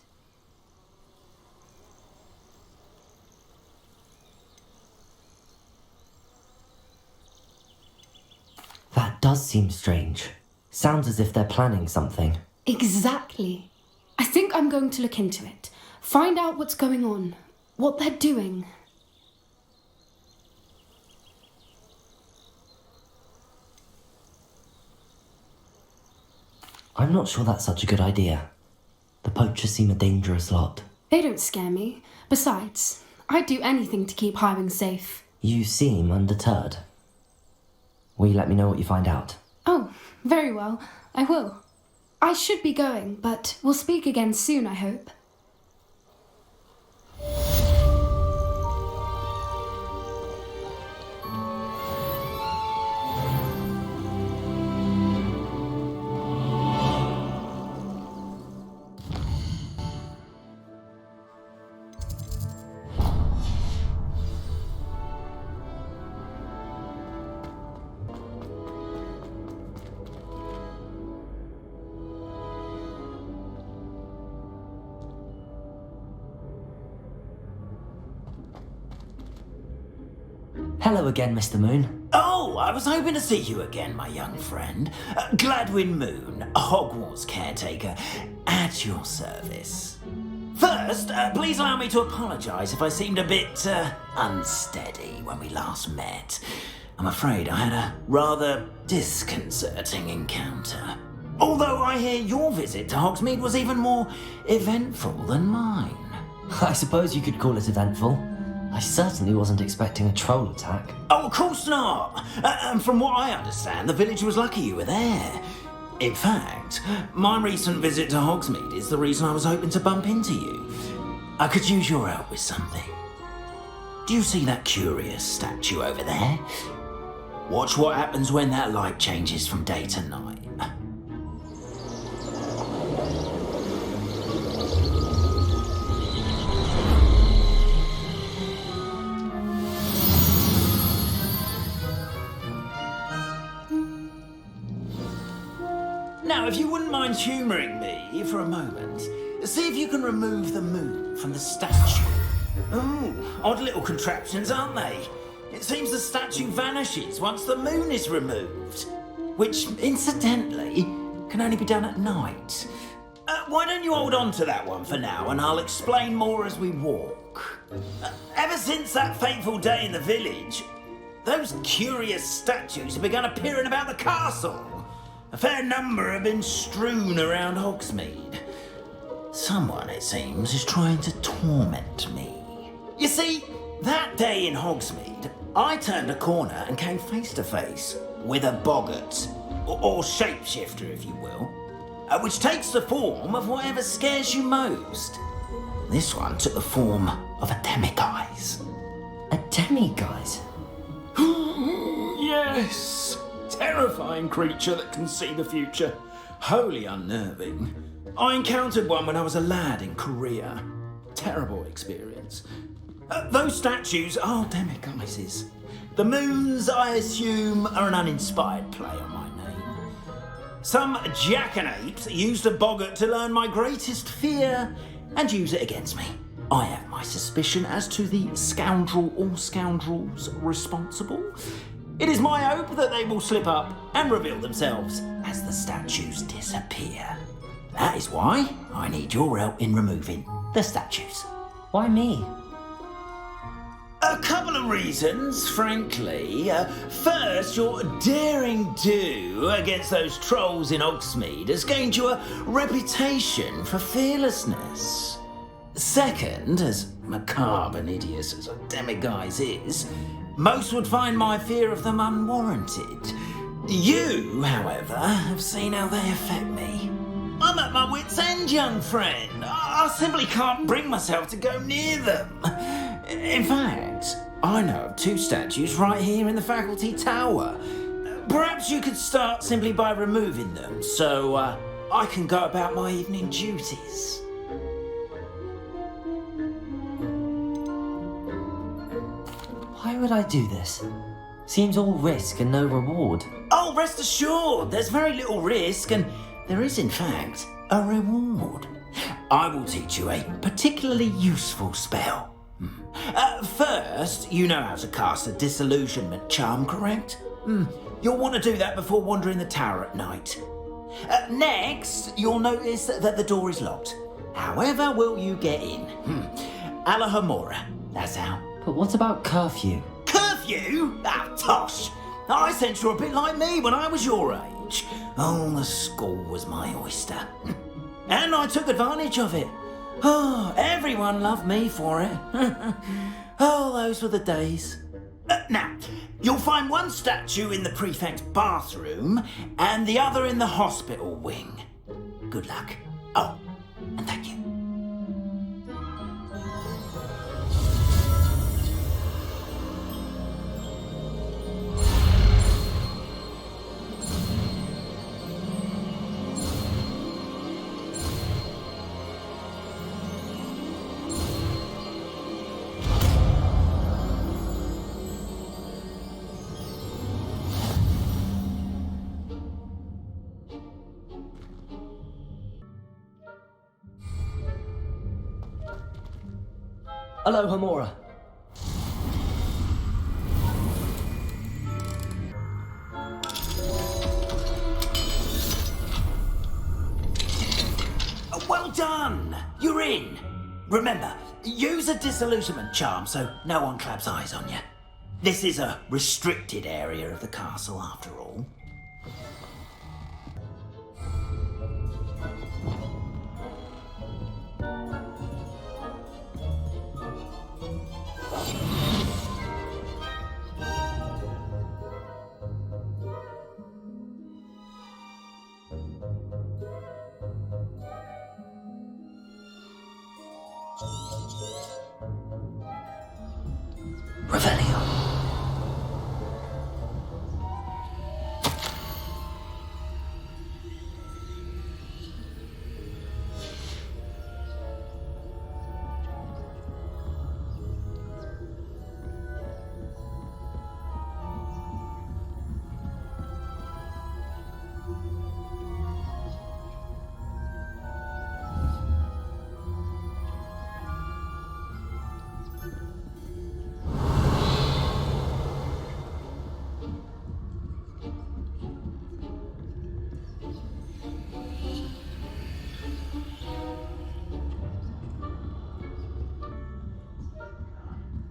That does seem strange. Sounds as if they're planning something. Exactly. I think I'm going to look into it. Find out what's going on, what they're doing. I'm not sure that's such a good idea. The poachers seem a dangerous lot. They don't scare me. Besides, I'd do anything to keep Highwing safe. You seem undeterred. Will you let me know what you find out? Oh, very well. I will. I should be going, but we'll speak again soon, I hope. Hello again, Mr. Moon. Oh, I was hoping to see you again, my young friend. Gladwin Moon, Hogwarts caretaker, at your service. First, please allow me to apologise if I seemed a bit unsteady when we last met. I'm afraid I had a rather disconcerting encounter. Although I hear your visit to Hogsmeade was even more eventful than mine. I suppose you could call it eventful. I certainly wasn't expecting a troll attack. Oh, of course not! And from what I understand, the village was lucky you were there. In fact, my recent visit to Hogsmeade is the reason I was hoping to bump into you. I could use your help with something. Do you see that curious statue over there? Watch what happens when that light changes from day to night. Now, if you wouldn't mind humouring me for a moment, see if you can remove the moon from the statue. Oh, odd little contraptions, aren't they? It seems the statue vanishes once the moon is removed, which, incidentally, can only be done at night. Why don't you hold on to that one for now, and I'll explain more as we walk. Ever since that fateful day in the village, those curious statues have begun appearing about the castle. A fair number have been strewn around Hogsmeade. Someone, it seems, is trying to torment me. You see, that day in Hogsmeade, I turned a corner and came face to face with a boggart, or shapeshifter, if you will, which takes the form of whatever scares you most. This one took the form of a demiguise. A demiguise? Yes! Terrifying creature that can see the future. Wholly unnerving. I encountered one when I was a lad in Korea. Terrible experience. Those statues are demiguises. The moons, I assume, are an uninspired play on my name. Some jackanapes used a boggart to learn my greatest fear and use it against me. I have my suspicion as to the scoundrel or scoundrels responsible. It is my hope that they will slip up and reveal themselves as the statues disappear. That is why I need your help in removing the statues. Why me? A couple of reasons, frankly. First, your daring do against those trolls in Hogsmeade has gained you a reputation for fearlessness. Second, as macabre and hideous as a demiguise is, most would find my fear of them unwarranted. You, however, have seen how they affect me. I'm at my wit's end, young friend. I simply can't bring myself to go near them. In fact, I know of two statues right here in the faculty tower. Perhaps you could start simply by removing them, so I can go about my evening duties. Why would I do this? Seems all risk and no reward. Oh, rest assured, there's very little risk, and there is, in fact, a reward. I will teach you a particularly useful spell. First, you know how to cast a disillusionment charm, correct? You'll want to do that before wandering the tower at night. Next, you'll notice that the door is locked. However will you get in? Alahomora, that's how. But what about curfew? Curfew? Ah, tosh. I sense you're a bit like me when I was your age. Oh, the school was my oyster. And I took advantage of it. Oh, everyone loved me for it. Oh, those were the days. Now, you'll find one statue in the prefect's bathroom and the other in the hospital wing. Good luck. Oh, and thank you. Hello, Hamora. Well done! You're in. Remember, use a disillusionment charm so no one claps eyes on you. This is a restricted area of the castle, after all. Revelio.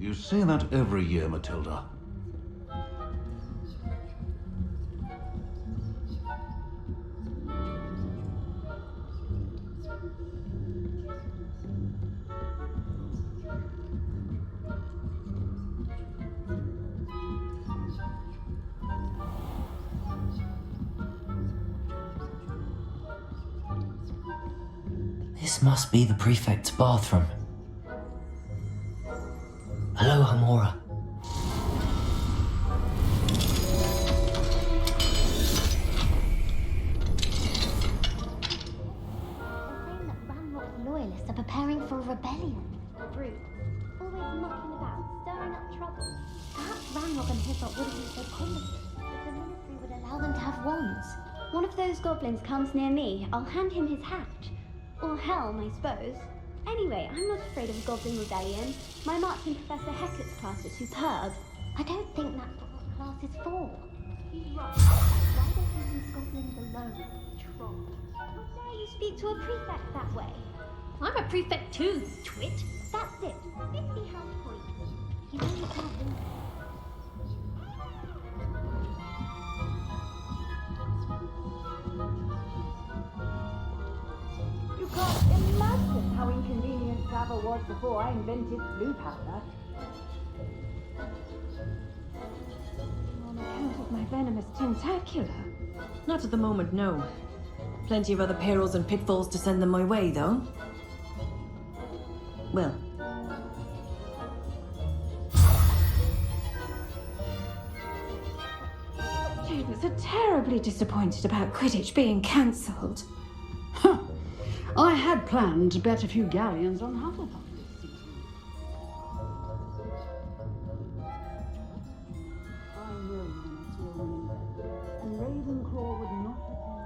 You say that every year, Matilda. This must be the prefect's bathroom. Hello, Hamora. Loyalists are preparing for a rebellion. Rude. Always mucking about, stirring up trouble. Perhaps Ranrock and Hislop wouldn't be so competent if the ministry would allow them to have wands. One of those goblins comes near me, I'll hand him his hat. Or helm, I suppose. Anyway, I'm not afraid of a goblin rebellion. My march in Professor Hecat's class is superb. I don't think that's what this class is for. He's right. Why don't you leave goblins alone, troll? How dare you speak to a prefect that way? I'm a prefect too, twit. That's it. 50 health points. You really can't win. You can't imagine how inconvenient travel was before I invented blue powder. On account of my venomous tentacula. Not at the moment, no. Plenty of other perils and pitfalls to send them my way, though. Well. Students are terribly disappointed about Quidditch being cancelled. I had planned to bet a few galleons on Hufflepuff this season. I know the Knights will win, and Ravenclaw would not have been.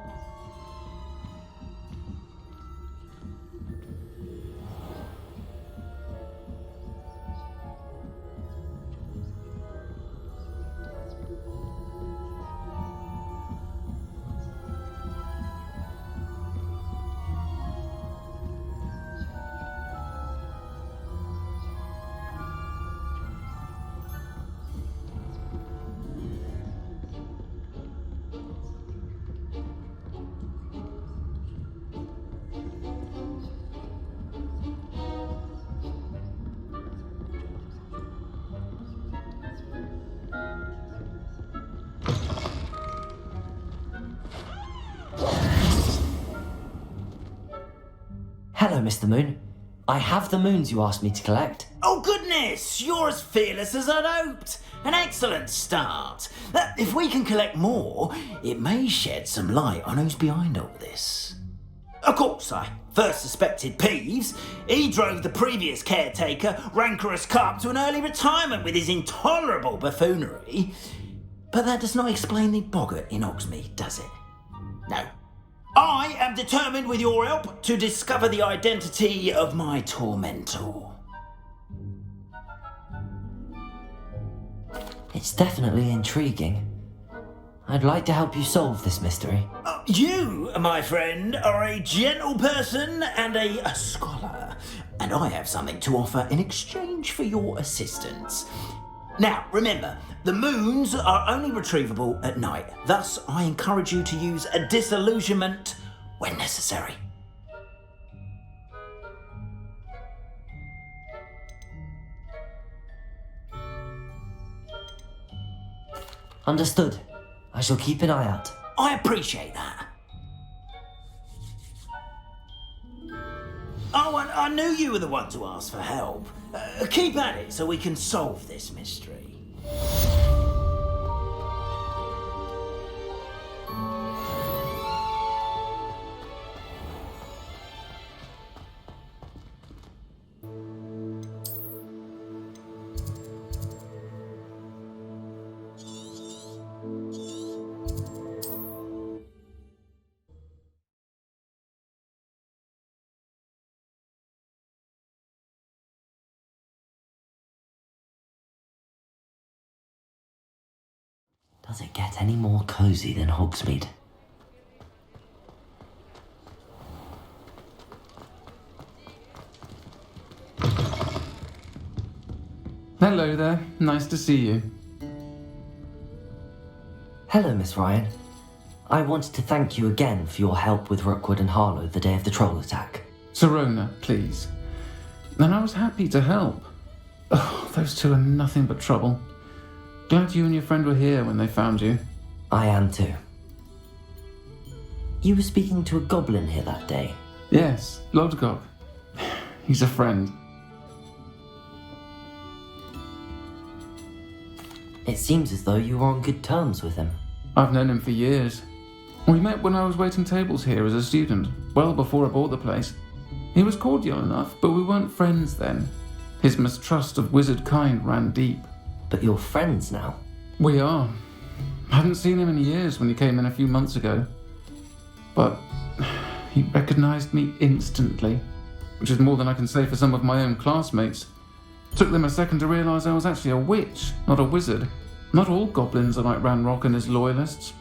Hello, Mr. Moon. I have the moons you asked me to collect. Oh goodness, you're as fearless as I'd hoped. An excellent start. If we can collect more, it may shed some light on who's behind all this. Of course, I first suspected Peeves. He drove the previous caretaker, Rancorous Carp, to an early retirement with his intolerable buffoonery. But that does not explain the boggart in Hogsmeade, does it? No. I am determined, with your help, to discover the identity of my tormentor. It's definitely intriguing. I'd like to help you solve this mystery. You, my friend, are a gentle person and a scholar, and I have something to offer in exchange for your assistance. Now, remember, the moons are only retrievable at night. Thus, I encourage you to use a disillusionment when necessary. Understood. I shall keep an eye out. I appreciate that. Oh, and I knew you were the one to ask for help. Keep at it so we can solve this mystery. Does it get any more cozy than Hogsmeade? Hello there. Nice to see you. Hello, Miss Ryan. I wanted to thank you again for your help with Rookwood and Harlow the day of the troll attack. Serona, please. And I was happy to help. Oh, those two are nothing but trouble. Glad you and your friend were here when they found you. I am too. You were speaking to a goblin here that day? Yes, Lodgok. He's a friend. It seems as though you were on good terms with him. I've known him for years. We met when I was waiting tables here as a student, well before I bought the place. He was cordial enough, but we weren't friends then. His mistrust of wizard kind ran deep. But you're friends now? We are. I hadn't seen him in years when he came in a few months ago. But he recognized me instantly, which is more than I can say for some of my own classmates. Took them a second to realize I was actually a witch, not a wizard. Not all goblins are like Ranrock and his loyalists.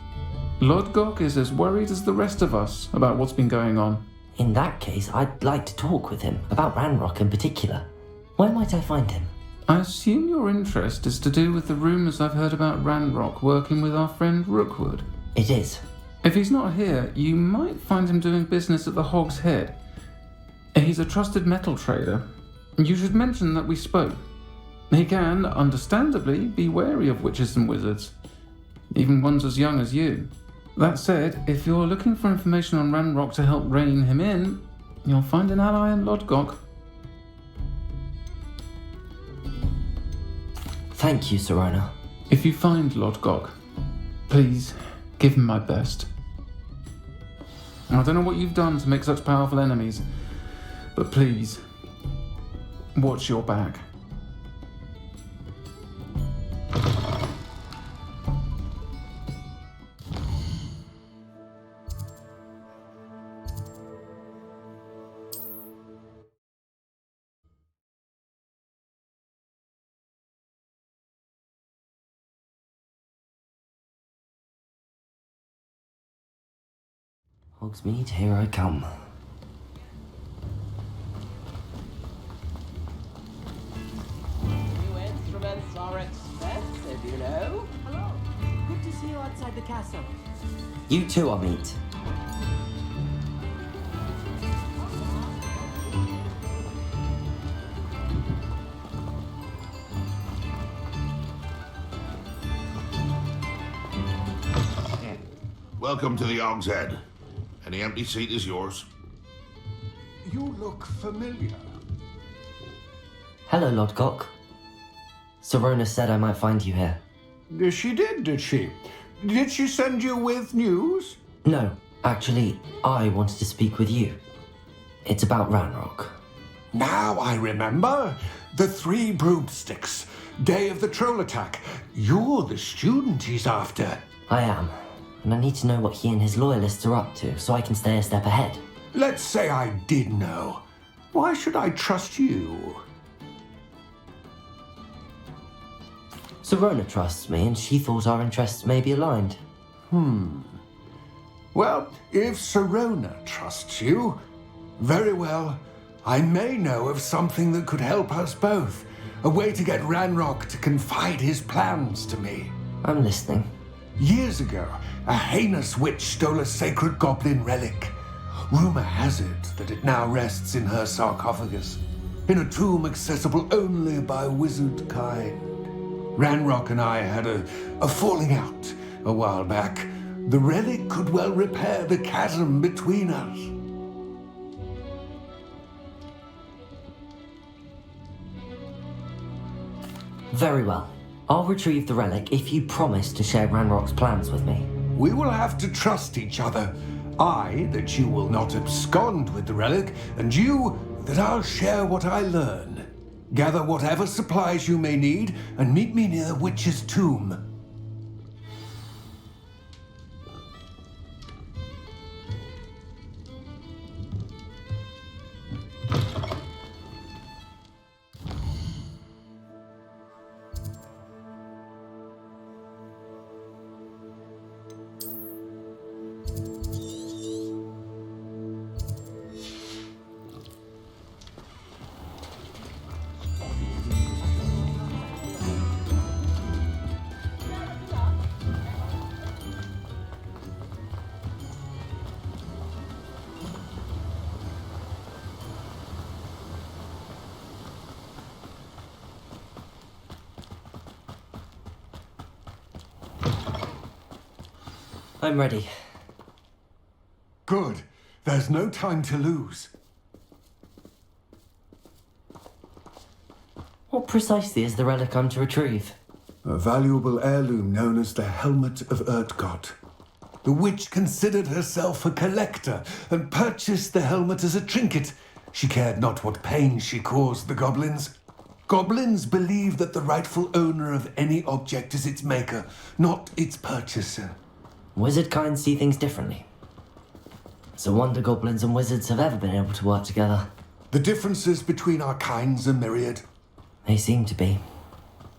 Lodgok is as worried as the rest of us about what's been going on. In that case, I'd like to talk with him, about Ranrock in particular. Where might I find him? I assume your interest is to do with the rumours I've heard about Ranrock working with our friend Rookwood. It is. If he's not here, you might find him doing business at the Hog's Head. He's a trusted metal trader. You should mention that we spoke. He can, understandably, be wary of witches and wizards, even ones as young as you. That said, if you're looking for information on Ranrock to help rein him in, you'll find an ally in Lodgok. Thank you, Serona. If you find Lodgok, please give him my best. I don't know what you've done to make such powerful enemies, but please, watch your back. Hogsmeade, here I come. New instruments are expensive, you know. Hello. Good to see you outside the castle. You too, I'll meet. Welcome to the Hog's Head. Any empty seat is yours. You look familiar. Hello, Lodgok. Sorona said I might find you here. She did, did she? Did she send you with news? No, actually, I wanted to speak with you. It's about Ranrock. Now I remember. The 3 broomsticks. Day of the troll attack. You're the student he's after. I am, and I need to know what he and his loyalists are up to so I can stay a step ahead. Let's say I did know. Why should I trust you? Sorona trusts me, and she thought our interests may be aligned. Well, if Sorona trusts you, very well. I may know of something that could help us both. A way to get Ranrock to confide his plans to me. I'm listening. Years ago, a heinous witch stole a sacred goblin relic. Rumor has it that it now rests in her sarcophagus, in a tomb accessible only by wizard kind. Ranrock and I had a falling out a while back. The relic could well repair the chasm between us. Very well. I'll retrieve the relic if you promise to share Ranrock's plans with me. We will have to trust each other. I, that you will not abscond with the relic, and you, that I'll share what I learn. Gather whatever supplies you may need, and meet me near the witch's tomb. I'm ready. Good. There's no time to lose. What precisely is the relic I'm to retrieve? A valuable heirloom known as the Helmet of Urtkot. The witch considered herself a collector and purchased the helmet as a trinket. She cared not what pain she caused the goblins. Goblins believe that the rightful owner of any object is its maker, not its purchaser. Wizard kind see things differently. It's a wonder goblins and wizards have ever been able to work together. The differences between our kinds are myriad. They seem to be.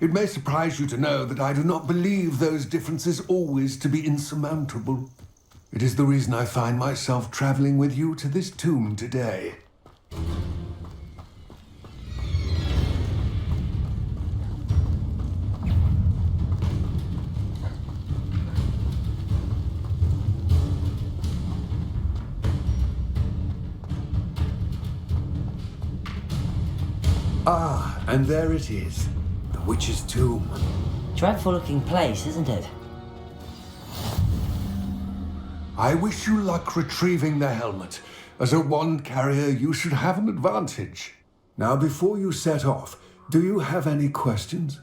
It may surprise you to know that I do not believe those differences always to be insurmountable. It is the reason I find myself traveling with you to this tomb today. Ah, and there it is. The witch's tomb. Dreadful looking place, isn't it? I wish you luck retrieving the helmet. As a wand carrier, you should have an advantage. Now, before you set off, do you have any questions?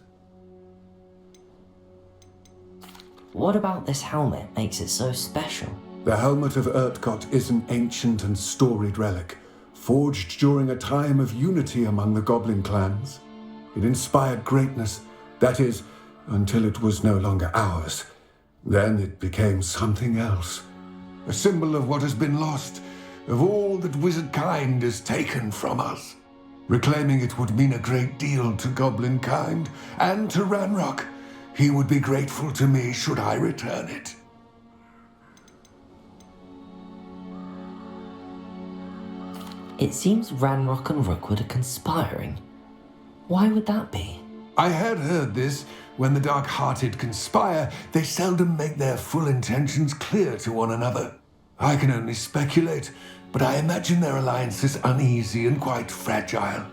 What about this helmet makes it so special? The Helmet of Urtkot is an ancient and storied relic, forged during a time of unity among the goblin clans. It inspired greatness, that is, until it was no longer ours. Then it became something else. A symbol of what has been lost, of all that wizard kind has taken from us. Reclaiming it would mean a great deal to goblin kind, and to Ranrock. He would be grateful to me should I return it. It seems Ranrock and Rookwood are conspiring. Why would that be? I had heard this. When the dark-hearted conspire, they seldom make their full intentions clear to one another. I can only speculate, but I imagine their alliance is uneasy and quite fragile.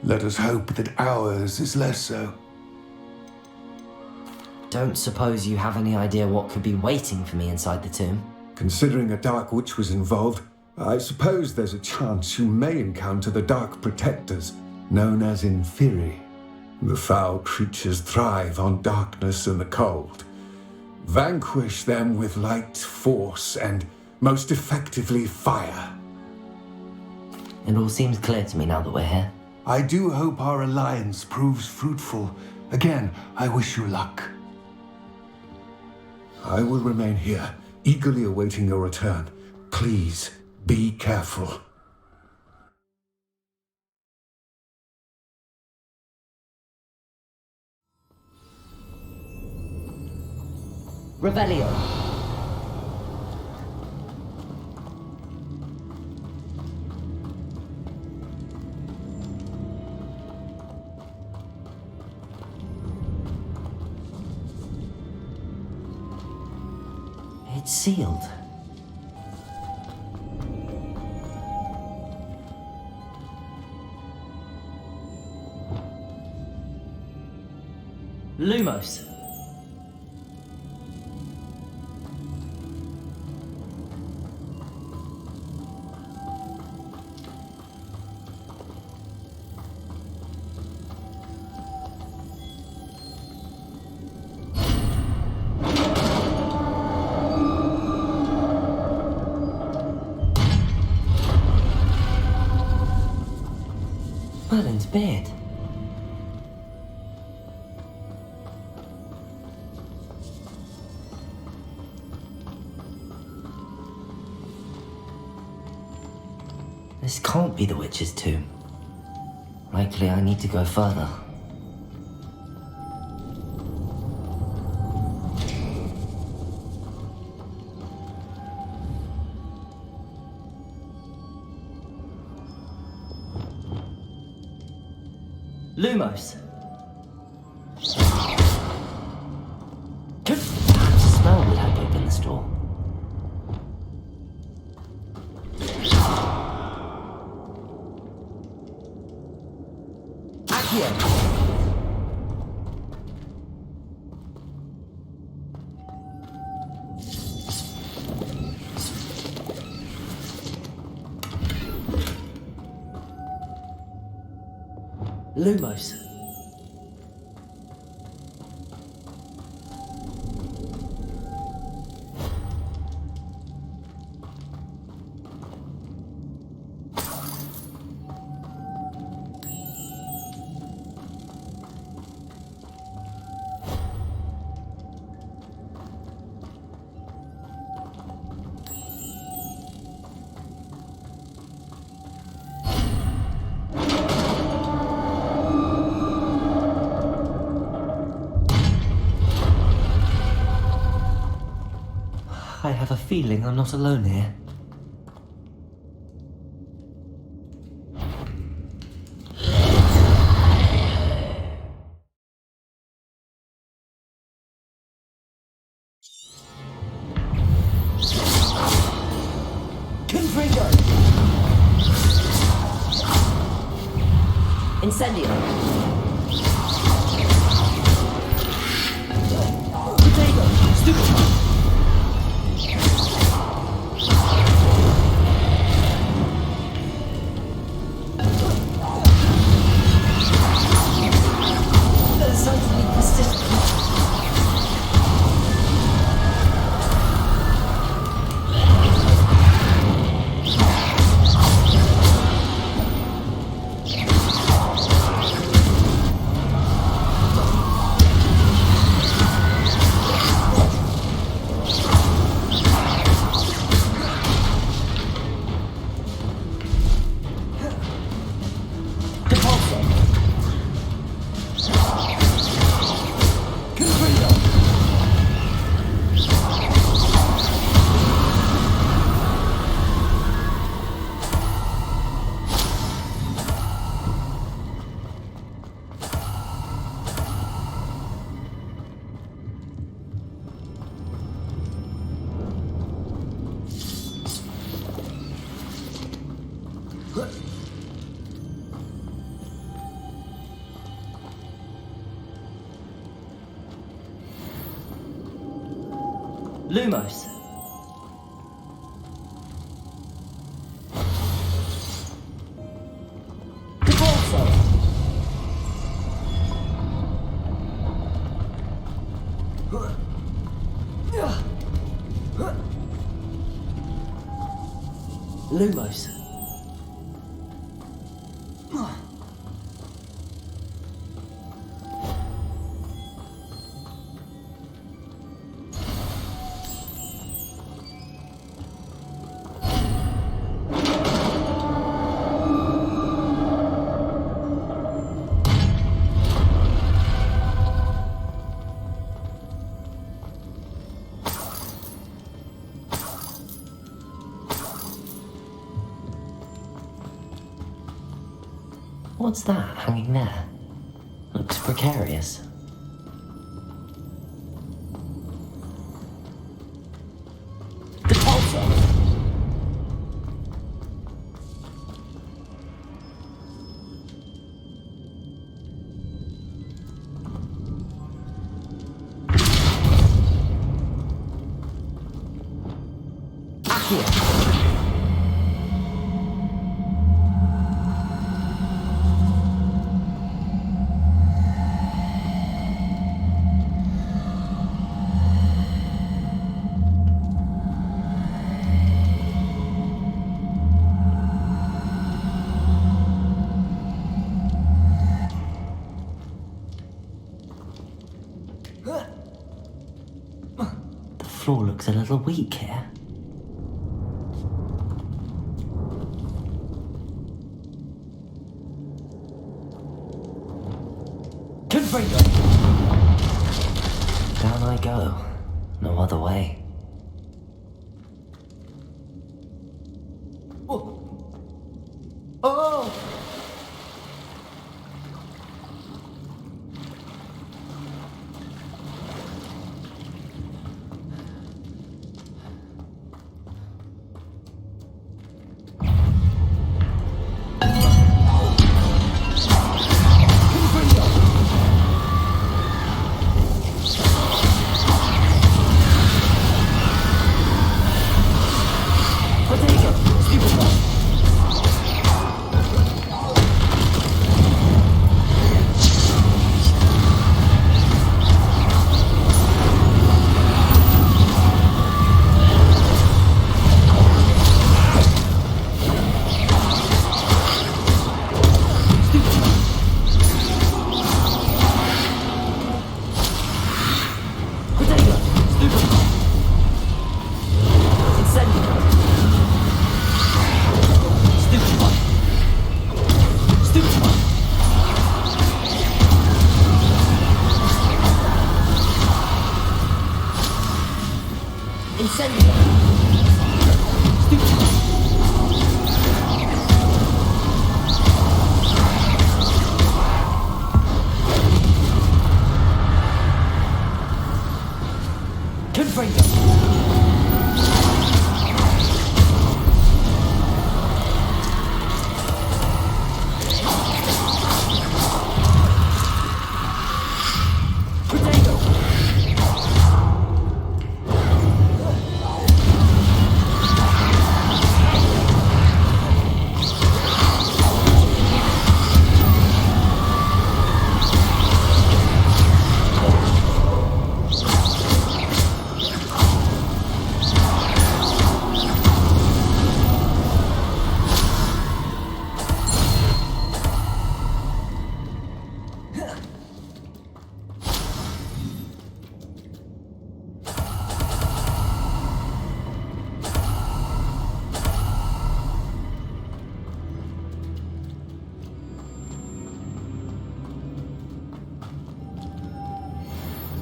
Let us hope that ours is less so. Don't suppose you have any idea what could be waiting for me inside the tomb? Considering a dark witch was involved, I suppose there's a chance you may encounter the Dark Protectors, known as Inferi. The foul creatures thrive on darkness and the cold. Vanquish them with light, force, and most effectively fire. It all seems clear to me now that we're here. I do hope our alliance proves fruitful. Again, I wish you luck. I will remain here, eagerly awaiting your return. Please, be careful. Revelio. It's sealed. Lumos. Merlin's beard. This can't be the witch's tomb. Likely I need to go further. Lumos. That smell would help open this door. Accio. Lumos. I have a feeling I'm not alone here. Confringo! Incendio! Potato! Stupid! Lumos. Lumos. What's that hanging there? Looks precarious. The floor looks a little weak here. Down I go. No other way. Oh!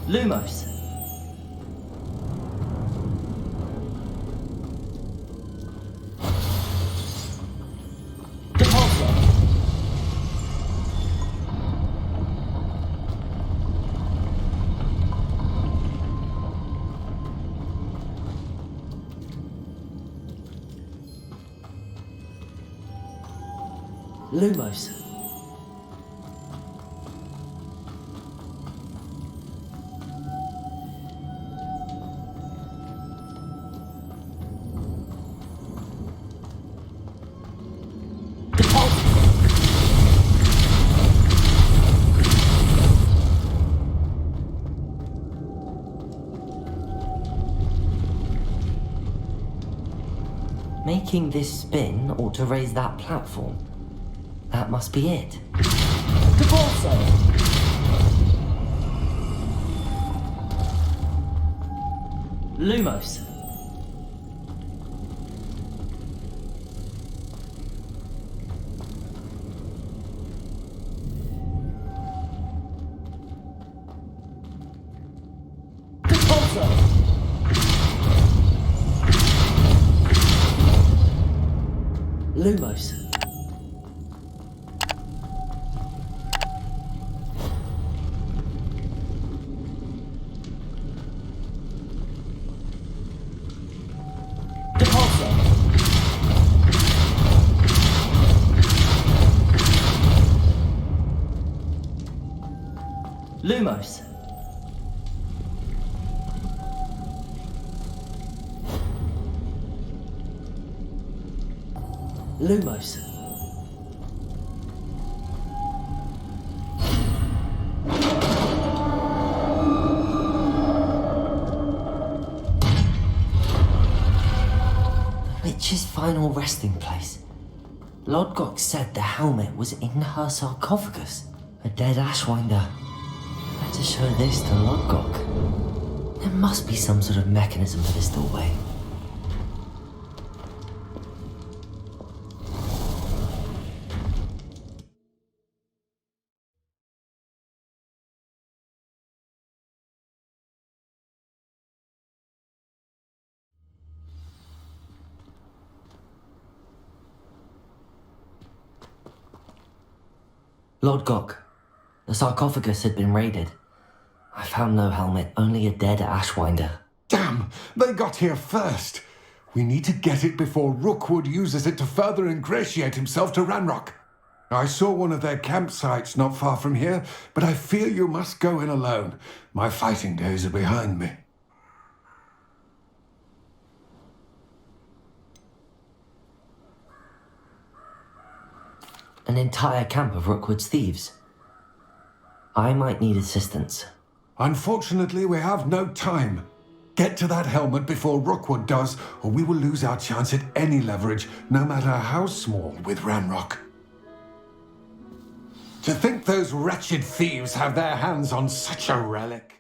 Lumos. Lumos. Making this spin ought to raise that platform. That must be it. Lumos. Lumos. Lumos. Lumos. The witch's final resting place. Lodgok said the helmet was in her sarcophagus. A dead Ashwinder. Better show this to Lodgok. There must be some sort of mechanism for this doorway. Lodgok, the sarcophagus had been raided. I found no helmet, only a dead Ashwinder. Damn! They got here first! We need to get it before Rookwood uses it to further ingratiate himself to Ranrock. I saw one of their campsites not far from here, but I fear you must go in alone. My fighting days are behind me. An entire camp of Rookwood's thieves. I might need assistance. Unfortunately, we have no time. Get to that helmet before Rookwood does, or we will lose our chance at any leverage, no matter how small, with Ranrock. To think those wretched thieves have their hands on such a relic.